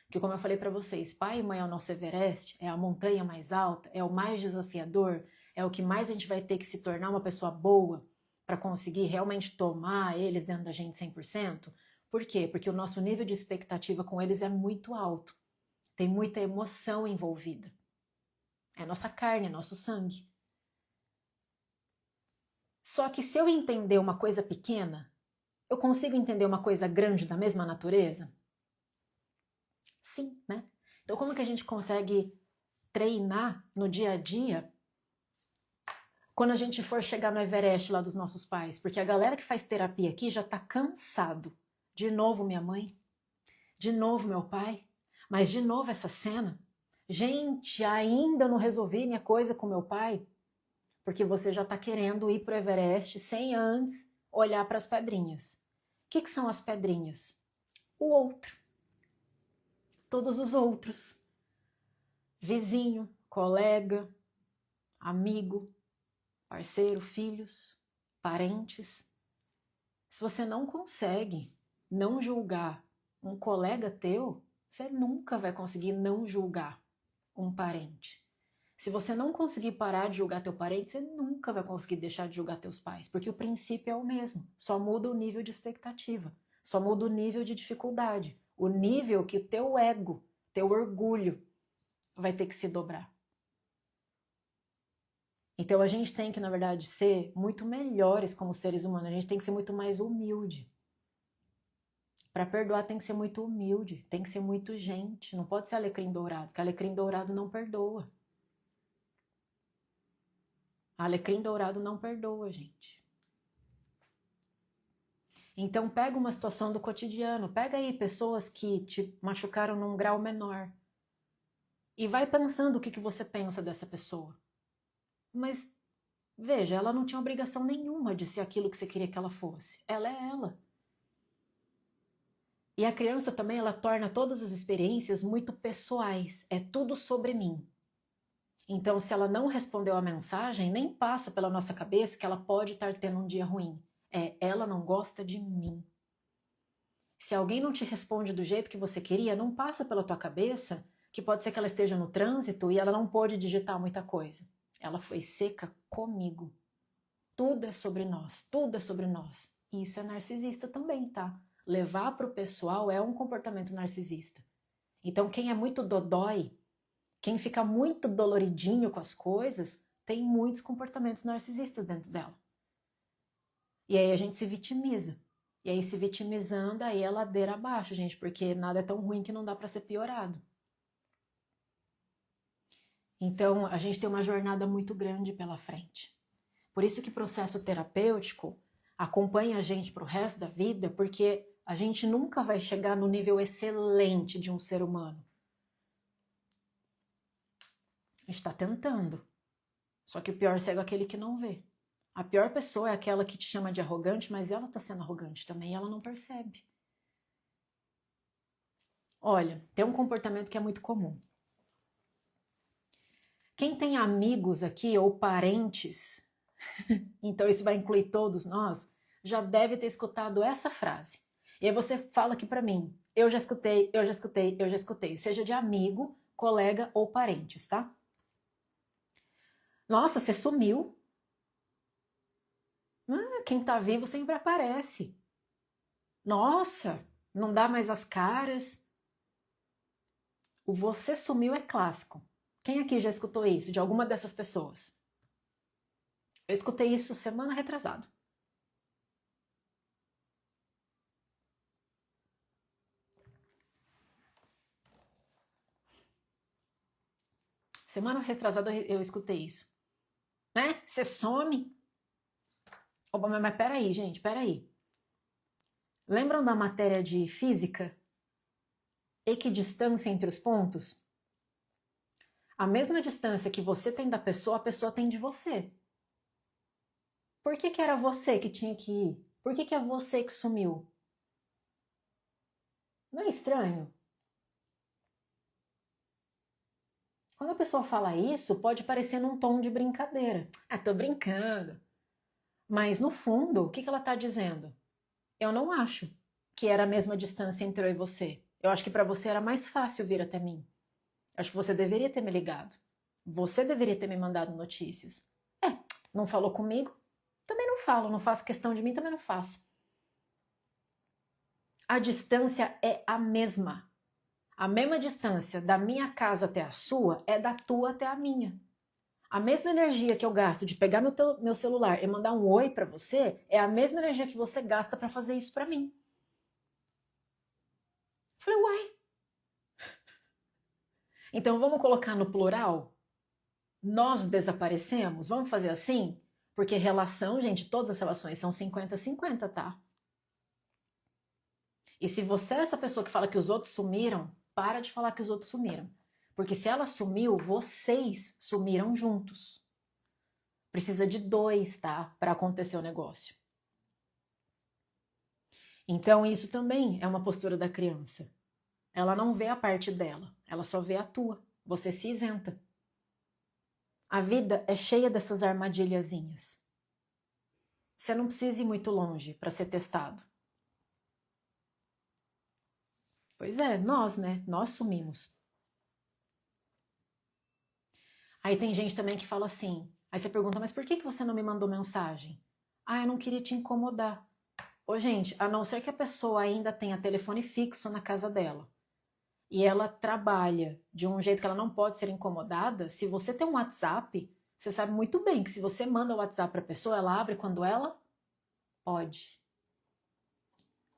Porque como eu falei para vocês, pai e mãe é o nosso Everest, é a montanha mais alta, é o mais desafiador, é o que mais a gente vai ter que se tornar uma pessoa boa para conseguir realmente tomar eles dentro da gente 100%. Por quê? Porque o nosso nível de expectativa com eles é muito alto. Tem muita emoção envolvida. É nossa carne, é nosso sangue. Só que se eu entender uma coisa pequena, eu consigo entender uma coisa grande da mesma natureza? Sim, né? Então como que a gente consegue treinar no dia a dia quando a gente for chegar no Everest lá dos nossos pais? Porque a galera que faz terapia aqui já tá cansado. De novo minha mãe, de novo meu pai, mas de novo essa cena. Gente, ainda não resolvi minha coisa com meu pai, porque você já tá querendo ir pro Everest sem antes olhar para as pedrinhas. O que são as pedrinhas? O outro. Todos os outros. Vizinho, colega, amigo, parceiro, filhos, parentes. Se você não consegue não julgar um colega teu, você nunca vai conseguir não julgar um parente. Se você não conseguir parar de julgar teu parente, você nunca vai conseguir deixar de julgar teus pais, porque o princípio é o mesmo, só muda o nível de expectativa, só muda o nível de dificuldade, o nível que o teu ego, teu orgulho vai ter que se dobrar. Então a gente tem que, na verdade, ser muito melhores como seres humanos, a gente tem que ser muito mais humilde. Para perdoar tem que ser muito humilde, tem que ser muito gente, não pode ser alecrim dourado, porque alecrim dourado não perdoa. Alecrim dourado não perdoa, gente. Então pega uma situação do cotidiano, pega aí pessoas que te machucaram num grau menor e vai pensando o que você pensa dessa pessoa. Mas veja, ela não tinha obrigação nenhuma de ser aquilo que você queria que ela fosse. Ela é ela. E a criança também, ela torna todas as experiências muito pessoais. É tudo sobre mim. Então, se ela não respondeu a mensagem, nem passa pela nossa cabeça que ela pode estar tendo um dia ruim. Ela não gosta de mim. Se alguém não te responde do jeito que você queria, não passa pela tua cabeça que pode ser que ela esteja no trânsito e ela não pôde digitar muita coisa. Ela foi seca comigo. Tudo é sobre nós, tudo é sobre nós. E isso é narcisista também, tá? Levar para o pessoal é um comportamento narcisista. Então, quem é muito dodói, quem fica muito doloridinho com as coisas, tem muitos comportamentos narcisistas dentro dela. E aí a gente se vitimiza. E aí, se vitimizando, aí é ladeira abaixo, gente, porque nada é tão ruim que não dá para ser piorado. Então, a gente tem uma jornada muito grande pela frente. Por isso que o processo terapêutico acompanha a gente para o resto da vida, porque a gente nunca vai chegar no nível excelente de um ser humano. A gente está tentando. Só que o pior cego é aquele que não vê. A pior pessoa é aquela que te chama de arrogante, mas ela está sendo arrogante também e ela não percebe. Olha, tem um comportamento que é muito comum. Quem tem amigos aqui ou parentes então isso vai incluir todos nós, já deve ter escutado essa frase. E aí você fala aqui pra mim, eu já escutei, eu já escutei, eu já escutei, seja de amigo, colega ou parentes, tá? Nossa, você sumiu. Quem tá vivo sempre aparece. Nossa, não dá mais as caras. O você sumiu é clássico. Quem aqui já escutou isso de alguma dessas pessoas? Eu escutei isso semana retrasada. Semana retrasada eu escutei isso. Né? Você some. Opa, mas peraí, gente, peraí. Lembram da matéria de física? Equidistância entre os pontos? A mesma distância que você tem da pessoa, a pessoa tem de você. Por que era você que tinha que ir? Por que é você que sumiu? Não é estranho? Quando a pessoa fala isso, pode parecer num tom de brincadeira. Ah, tô brincando. Mas no fundo, o que ela tá dizendo? Eu não acho que era a mesma distância entre eu e você. Eu acho que para você era mais fácil vir até mim. Acho que você deveria ter me ligado. Você deveria ter me mandado notícias. Não falou comigo? Também não falo, não faço questão de mim, também não faço. A distância é a mesma. A mesma distância da minha casa até a sua é da tua até a minha. A mesma energia que eu gasto de pegar meu celular e mandar um oi para você é a mesma energia que você gasta para fazer isso para mim. Falei, uai. Então vamos colocar no plural? Nós desaparecemos? Vamos fazer assim? Porque relação, gente, todas as relações são 50-50, tá? E se você é essa pessoa que fala que os outros sumiram, para de falar que os outros sumiram. Porque se ela sumiu, vocês sumiram juntos. Precisa de dois, tá? Para acontecer o negócio. Então, isso também é uma postura da criança. Ela não vê a parte dela, ela só vê a tua. Você se isenta. A vida é cheia dessas armadilhazinhas. Você não precisa ir muito longe para ser testado. Pois é, nós, né? Nós sumimos. Aí tem gente também que fala assim, aí você pergunta, mas por que você não me mandou mensagem? Ah, eu não queria te incomodar. Ô, gente, a não ser que a pessoa ainda tenha telefone fixo na casa dela e ela trabalha de um jeito que ela não pode ser incomodada, se você tem um WhatsApp, você sabe muito bem que se você manda o WhatsApp para a pessoa, ela abre quando ela pode.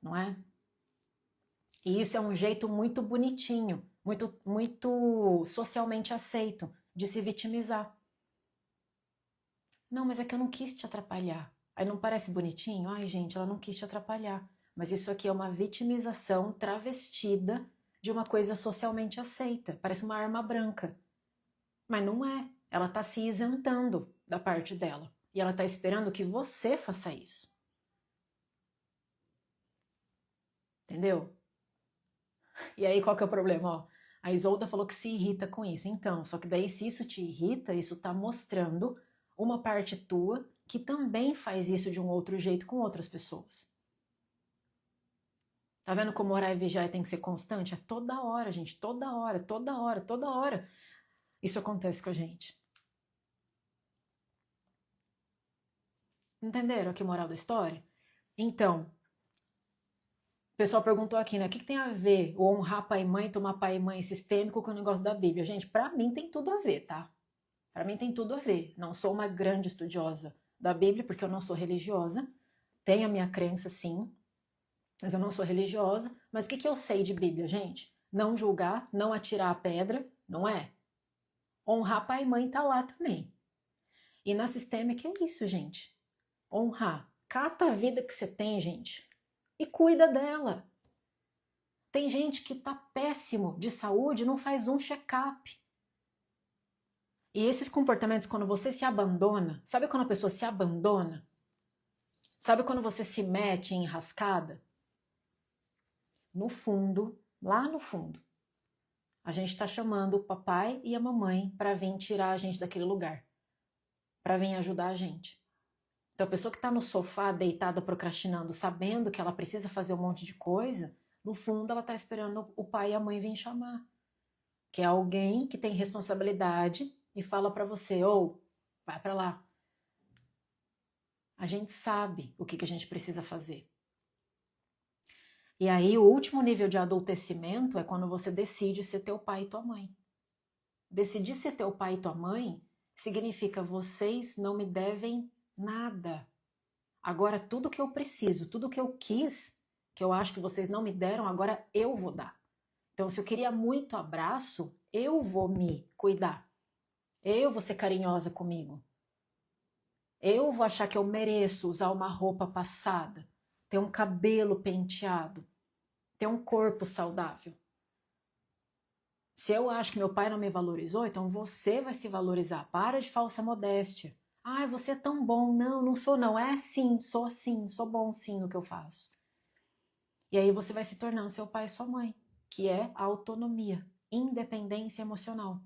Não é? E isso é um jeito muito bonitinho, muito socialmente aceito de se vitimizar. Não, mas é que eu não quis te atrapalhar. Aí não parece bonitinho? Ai, gente, ela não quis te atrapalhar. Mas isso aqui é uma vitimização travestida de uma coisa socialmente aceita. Parece uma arma branca. Mas não é. Ela está se isentando da parte dela. E ela está esperando que você faça isso. Entendeu? E aí qual que é o problema? Ó, a Isolda falou que se irrita com isso. Então, só que daí se isso te irrita, isso está mostrando uma parte tua que também faz isso de um outro jeito com outras pessoas. Tá vendo como orar e vigiar tem que ser constante? É toda hora, gente. Toda hora, toda hora, toda hora. Isso acontece com a gente. Entenderam aqui a moral da história? Então, o pessoal perguntou aqui, né? O que tem a ver o honrar pai e mãe, tomar pai e mãe sistêmico com o negócio da Bíblia? Gente, pra mim tem tudo a ver, tá? Pra mim tem tudo a ver. Não sou uma grande estudiosa da Bíblia, porque eu não sou religiosa. Tenho a minha crença, sim, mas eu não sou religiosa. Mas o que eu sei de Bíblia, gente? Não julgar, não atirar a pedra, não é? Honrar pai e mãe tá lá também. E na sistêmica é isso, gente. Honrar. Cata a vida que você tem, gente, e cuida dela. Tem gente que tá péssimo de saúde, não faz um check-up. E esses comportamentos, quando você se abandona, sabe quando a pessoa se abandona? Sabe quando você se mete em enrascada? No fundo, lá no fundo, a gente está chamando o papai e a mamãe para vir tirar a gente daquele lugar, para vir ajudar a gente. Então a pessoa que está no sofá, deitada, procrastinando, sabendo que ela precisa fazer um monte de coisa, no fundo ela está esperando o pai e a mãe virem chamar. Que é alguém que tem responsabilidade e fala para você, ou vai para lá. A gente sabe o que a gente precisa fazer. E aí o último nível de adultecimento é quando você decide ser teu pai e tua mãe. Decidir ser teu pai e tua mãe significa vocês não me devem nada. Agora tudo que eu preciso, tudo que eu quis, que eu acho que vocês não me deram, agora eu vou dar. Então se eu queria muito abraço, eu vou me cuidar. Eu vou ser carinhosa comigo. Eu vou achar que eu mereço usar uma roupa passada, ter um cabelo penteado, ter um corpo saudável. Se eu acho que meu pai não me valorizou, então você vai se valorizar. Para de falsa modéstia. Ai, você é tão bom. Não, não sou não. É sim, sou bom sim no que eu faço. E aí você vai se tornando seu pai e sua mãe, que é a autonomia, independência emocional.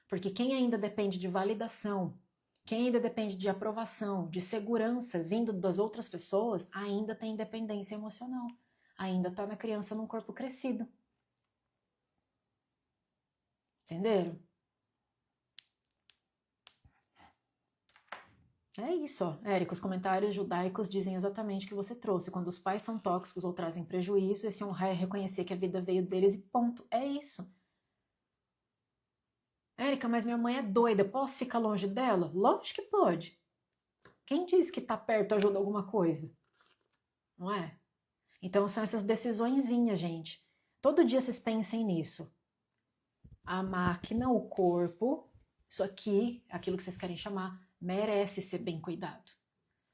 Porque quem ainda depende de validação, quem ainda depende de aprovação, de segurança vindo das outras pessoas, ainda tem dependência emocional. Ainda está na criança num corpo crescido. Entenderam? É isso, ó. Érica, os comentários judaicos dizem exatamente o que você trouxe. Quando os pais são tóxicos ou trazem prejuízo, esse honrar é reconhecer que a vida veio deles e ponto. É isso. Érica, mas minha mãe é doida, posso ficar longe dela? Lógico que pode. Quem diz que tá perto ajuda alguma coisa? Não é? Então são essas decisõezinhas, gente. Todo dia vocês pensem nisso. A máquina, o corpo, isso aqui, aquilo que vocês querem chamar, merece ser bem cuidado.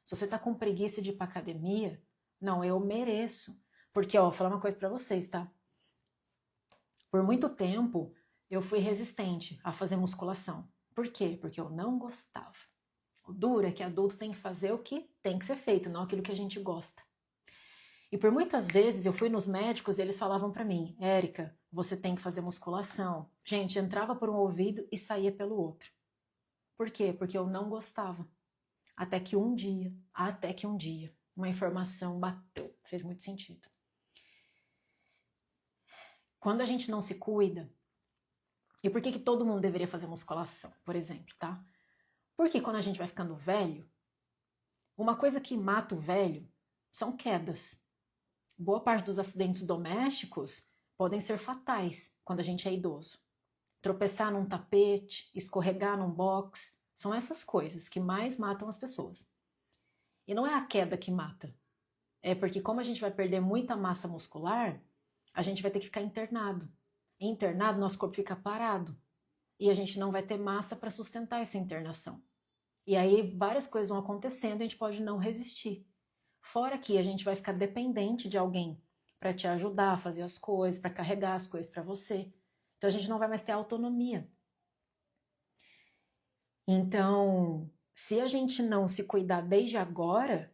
Se você tá com preguiça de ir pra academia, não, eu mereço. Porque, ó, vou falar uma coisa pra vocês, tá? Por muito tempo, eu fui resistente a fazer musculação. Por quê? Porque eu não gostava. O duro é que adulto tem que fazer o que tem que ser feito, não aquilo que a gente gosta. E por muitas vezes eu fui nos médicos e eles falavam pra mim, Érica, você tem que fazer musculação. Gente, entrava por um ouvido e saía pelo outro. Por quê? Porque eu não gostava. Até que um dia, uma informação bateu, fez muito sentido. Quando a gente não se cuida, e por que todo mundo deveria fazer musculação, por exemplo, tá? Porque quando a gente vai ficando velho, uma coisa que mata o velho são quedas. Boa parte dos acidentes domésticos podem ser fatais quando a gente é idoso. Tropeçar num tapete, escorregar num box, são essas coisas que mais matam as pessoas. E não é a queda que mata. É porque como a gente vai perder muita massa muscular, a gente vai ter que ficar internado. E internado, nosso corpo fica parado. E a gente não vai ter massa para sustentar essa internação. E aí várias coisas vão acontecendo e a gente pode não resistir. Fora que a gente vai ficar dependente de alguém para te ajudar a fazer as coisas, para carregar as coisas para você. Então a gente não vai mais ter autonomia. Então, se a gente não se cuidar desde agora,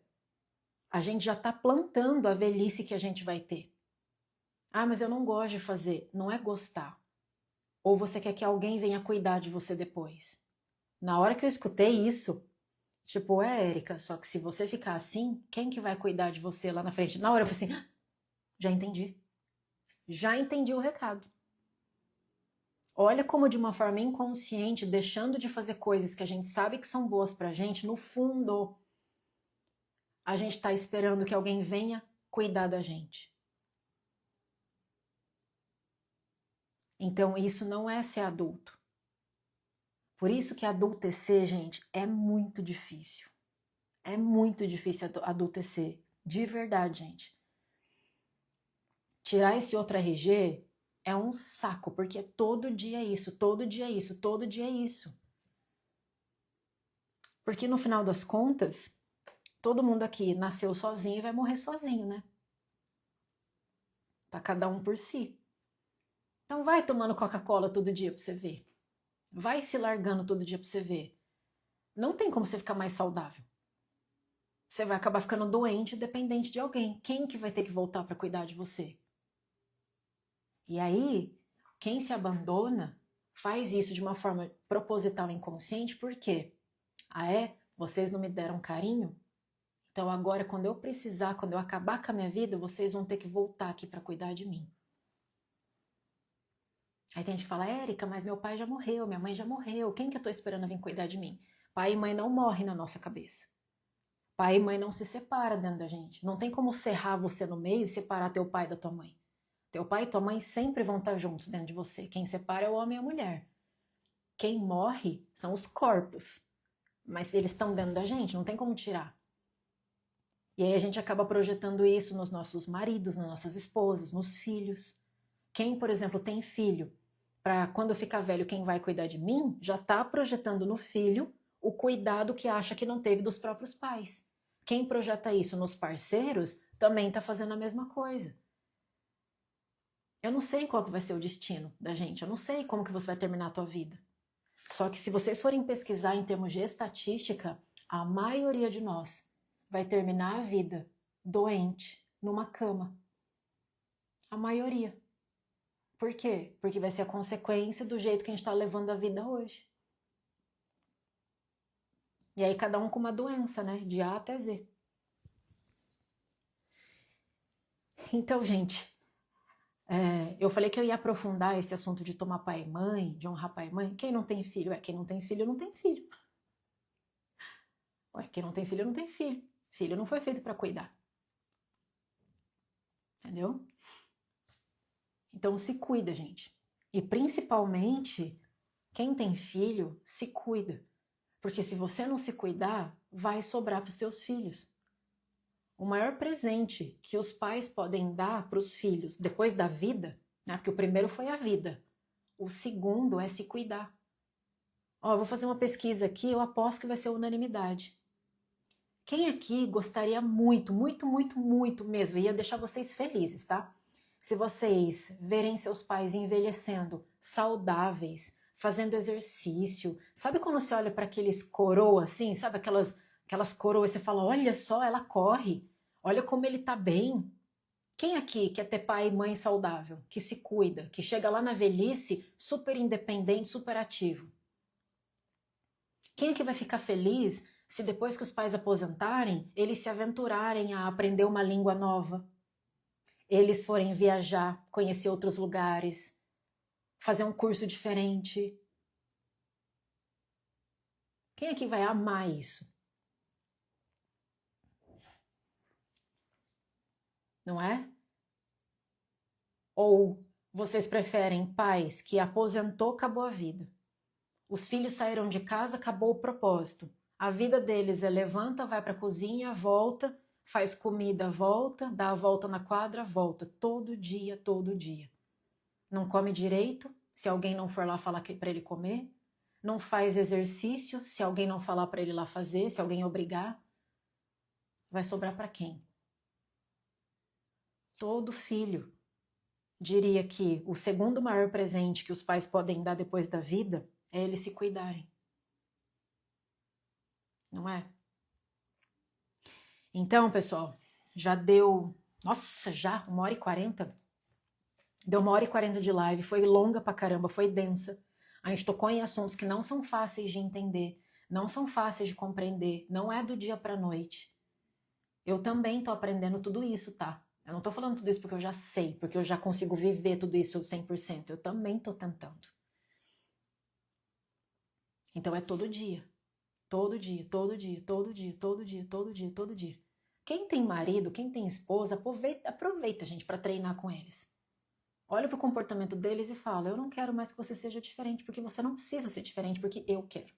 a gente já está plantando a velhice que a gente vai ter. Ah, mas eu não gosto de fazer. Não é gostar. Ou você quer que alguém venha cuidar de você depois. Na hora que eu escutei isso, tipo, Érica, só que se você ficar assim, quem que vai cuidar de você lá na frente? Na hora eu falei assim, já entendi. Já entendi o recado. Olha como de uma forma inconsciente, deixando de fazer coisas que a gente sabe que são boas pra gente, no fundo, a gente tá esperando que alguém venha cuidar da gente. Então isso não é ser adulto. Por isso que adultecer, gente, é muito difícil. É muito difícil adultecer. De verdade, gente. Tirar esse outro RG é um saco, porque todo dia é isso, todo dia é isso, todo dia é isso. Porque no final das contas, todo mundo aqui nasceu sozinho e vai morrer sozinho, né? Tá cada um por si. Então vai tomando Coca-Cola todo dia pra você ver. Vai se largando todo dia pra você ver. Não tem como você ficar mais saudável. Você vai acabar ficando doente e dependente de alguém. Quem que vai ter que voltar para cuidar de você? E aí, quem se abandona faz isso de uma forma proposital e inconsciente, por quê? Ah, é? Vocês não me deram carinho? Então agora, quando eu precisar, quando eu acabar com a minha vida, vocês vão ter que voltar aqui para cuidar de mim. Aí tem gente que fala, Érica, mas meu pai já morreu, minha mãe já morreu, quem que eu tô esperando vir cuidar de mim? Pai e mãe não morrem na nossa cabeça. Pai e mãe não se separam dentro da gente. Não tem como serrar você no meio e separar teu pai da tua mãe. Teu pai e tua mãe sempre vão estar juntos dentro de você. Quem separa é o homem e a mulher. Quem morre são os corpos. Mas eles estão dentro da gente, não tem como tirar. E aí a gente acaba projetando isso nos nossos maridos, nas nossas esposas, nos filhos. Quem, por exemplo, tem filho, para quando eu ficar velho, quem vai cuidar de mim, já está projetando no filho o cuidado que acha que não teve dos próprios pais. Quem projeta isso nos parceiros também está fazendo a mesma coisa. Eu não sei qual que vai ser o destino da gente, eu não sei como que você vai terminar a tua vida. Só que se vocês forem pesquisar em termos de estatística, a maioria de nós vai terminar a vida doente, numa cama. A maioria. Por quê? Porque vai ser a consequência do jeito que a gente está levando a vida hoje. E aí cada um com uma doença, né? De A até Z. Então, gente, eu falei que eu ia aprofundar esse assunto de tomar pai e mãe, de honrar pai e mãe. Quem não tem filho? Quem não tem filho, não tem filho. Quem não tem filho, não tem filho. Filho não foi feito para cuidar. Entendeu? Então se cuida, gente. E principalmente, quem tem filho, se cuida. Porque se você não se cuidar, vai sobrar para os seus filhos. O maior presente que os pais podem dar para os filhos depois da vida, né? Porque o primeiro foi a vida. O segundo é se cuidar. Eu vou fazer uma pesquisa aqui, eu aposto que vai ser unanimidade. Quem aqui gostaria muito, muito, muito, muito mesmo, ia deixar vocês felizes, tá? Se vocês verem seus pais envelhecendo saudáveis, fazendo exercício, sabe quando você olha para aqueles coroa assim, sabe aquelas coroas, você fala, olha só, ela corre, olha como ele tá bem. Quem aqui quer ter pai e mãe saudável, que se cuida, que chega lá na velhice super independente, super ativo? Quem aqui vai ficar feliz se depois que os pais aposentarem, eles se aventurarem a aprender uma língua nova? Eles forem viajar, conhecer outros lugares, fazer um curso diferente? Quem aqui vai amar isso? Não é? Ou vocês preferem pais que aposentou, acabou a vida? Os filhos saíram de casa, acabou o propósito. A vida deles é levanta, vai para a cozinha, volta, faz comida, volta, dá a volta na quadra, volta. Todo dia, todo dia. Não come direito, se alguém não for lá falar para ele comer. Não faz exercício, se alguém não falar para ele lá fazer, se alguém obrigar. Vai sobrar para quem? Todo filho diria que o segundo maior presente que os pais podem dar depois da vida é eles se cuidarem. Não é? Então, pessoal, já deu... Nossa, já? 1h40? Deu 1h40 de live, foi longa pra caramba, foi densa. A gente tocou em assuntos que não são fáceis de entender, não são fáceis de compreender, não é do dia pra noite. Eu também tô aprendendo tudo isso, tá? Eu não tô falando tudo isso porque eu já sei, porque eu já consigo viver tudo isso 100%. Eu também tô tentando. Então é todo dia. Todo dia, todo dia, todo dia, todo dia, todo dia, todo dia. Quem tem marido, quem tem esposa, aproveita, gente, para treinar com eles. Olha pro comportamento deles e fala, eu não quero mais que você seja diferente, porque você não precisa ser diferente, porque eu quero.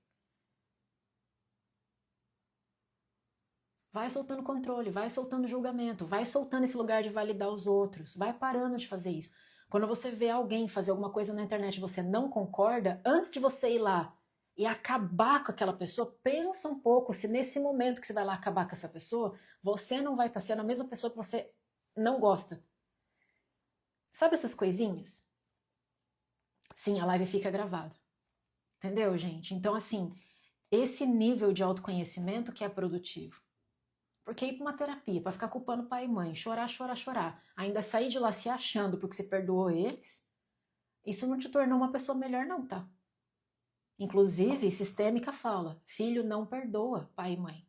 Vai soltando controle, vai soltando julgamento, vai soltando esse lugar de validar os outros, vai parando de fazer isso. Quando você vê alguém fazer alguma coisa na internet e você não concorda, antes de você ir lá e acabar com aquela pessoa, pensa um pouco se nesse momento que você vai lá acabar com essa pessoa, você não vai estar sendo a mesma pessoa que você não gosta. Sabe essas coisinhas? Sim, a live fica gravada. Entendeu, gente? Então, assim, esse nível de autoconhecimento que é produtivo. Porque ir para uma terapia, para ficar culpando pai e mãe, chorar, chorar, chorar, ainda sair de lá se achando porque você perdoou eles, isso não te tornou uma pessoa melhor não, tá? Inclusive, sistêmica fala, filho não perdoa pai e mãe.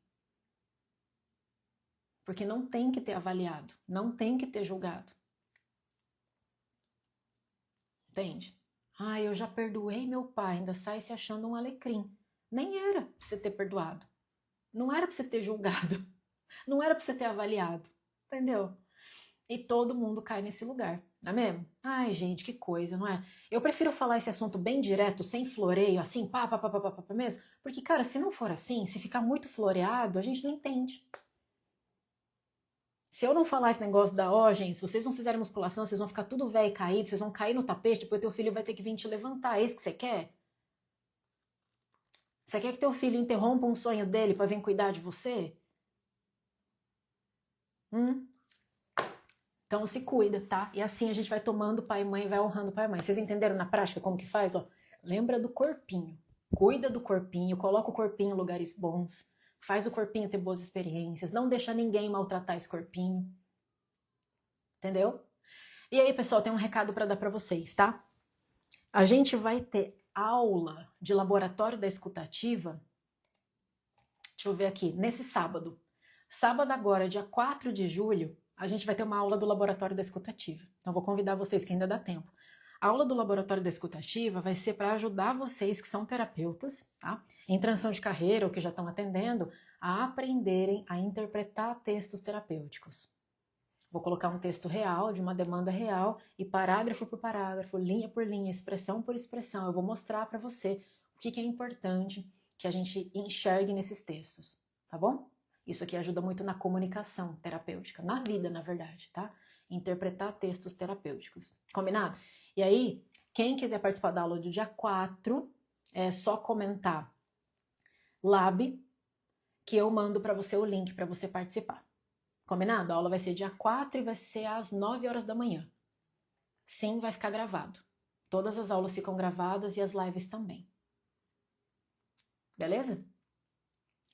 Porque não tem que ter avaliado, não tem que ter julgado. Entende? Ah, eu já perdoei meu pai, ainda sai se achando um alecrim. Nem era pra você ter perdoado. Não era pra você ter julgado. Não era pra você ter avaliado. Entendeu? E todo mundo cai nesse lugar, não é mesmo? Ai, gente, que coisa, não é? Eu prefiro falar esse assunto bem direto, sem floreio, assim, pá mesmo. Porque, cara, se não for assim, se ficar muito floreado, a gente não entende. Se eu não falar esse negócio da, ó, gente, se vocês não fizerem musculação, vocês vão ficar tudo velho e caído, vocês vão cair no tapete, depois teu filho vai ter que vir te levantar. É isso que você quer? Você quer que teu filho interrompa um sonho dele para vir cuidar de você? Então se cuida, tá? E assim a gente vai tomando pai e mãe, vai honrando pai e mãe. Vocês entenderam na prática como que faz? Ó, lembra do corpinho. Cuida do corpinho, coloca o corpinho em lugares bons, faz o corpinho ter boas experiências, não deixa ninguém maltratar esse corpinho. Entendeu? E aí, pessoal, tem um recado para dar para vocês, tá? A gente vai ter aula de laboratório da escutativa. Deixa eu ver aqui, nesse sábado. Sábado agora, dia 4 de julho, a gente vai ter uma aula do laboratório da escutativa. Então vou convidar vocês que ainda dá tempo. A aula do laboratório da escutativa vai ser para ajudar vocês que são terapeutas, tá? Em transição de carreira ou que já estão atendendo, a aprenderem a interpretar textos terapêuticos. Vou colocar um texto real, de uma demanda real, e parágrafo por parágrafo, linha por linha, expressão por expressão. Eu vou mostrar para você o que é importante que a gente enxergue nesses textos, tá bom? Isso aqui ajuda muito na comunicação terapêutica, na vida, na verdade, tá? Interpretar textos terapêuticos. Combinado? E aí, quem quiser participar da aula do dia 4, é só comentar Lab, que eu mando para você o link para você participar. Combinado? A aula vai ser dia 4 e vai ser às 9 horas da manhã. Sim, vai ficar gravado. Todas as aulas ficam gravadas e as lives também. Beleza?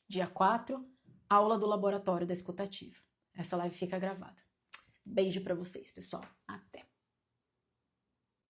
Dia 4, aula do laboratório da escutativa. Essa live fica gravada. Beijo para vocês, pessoal. Até!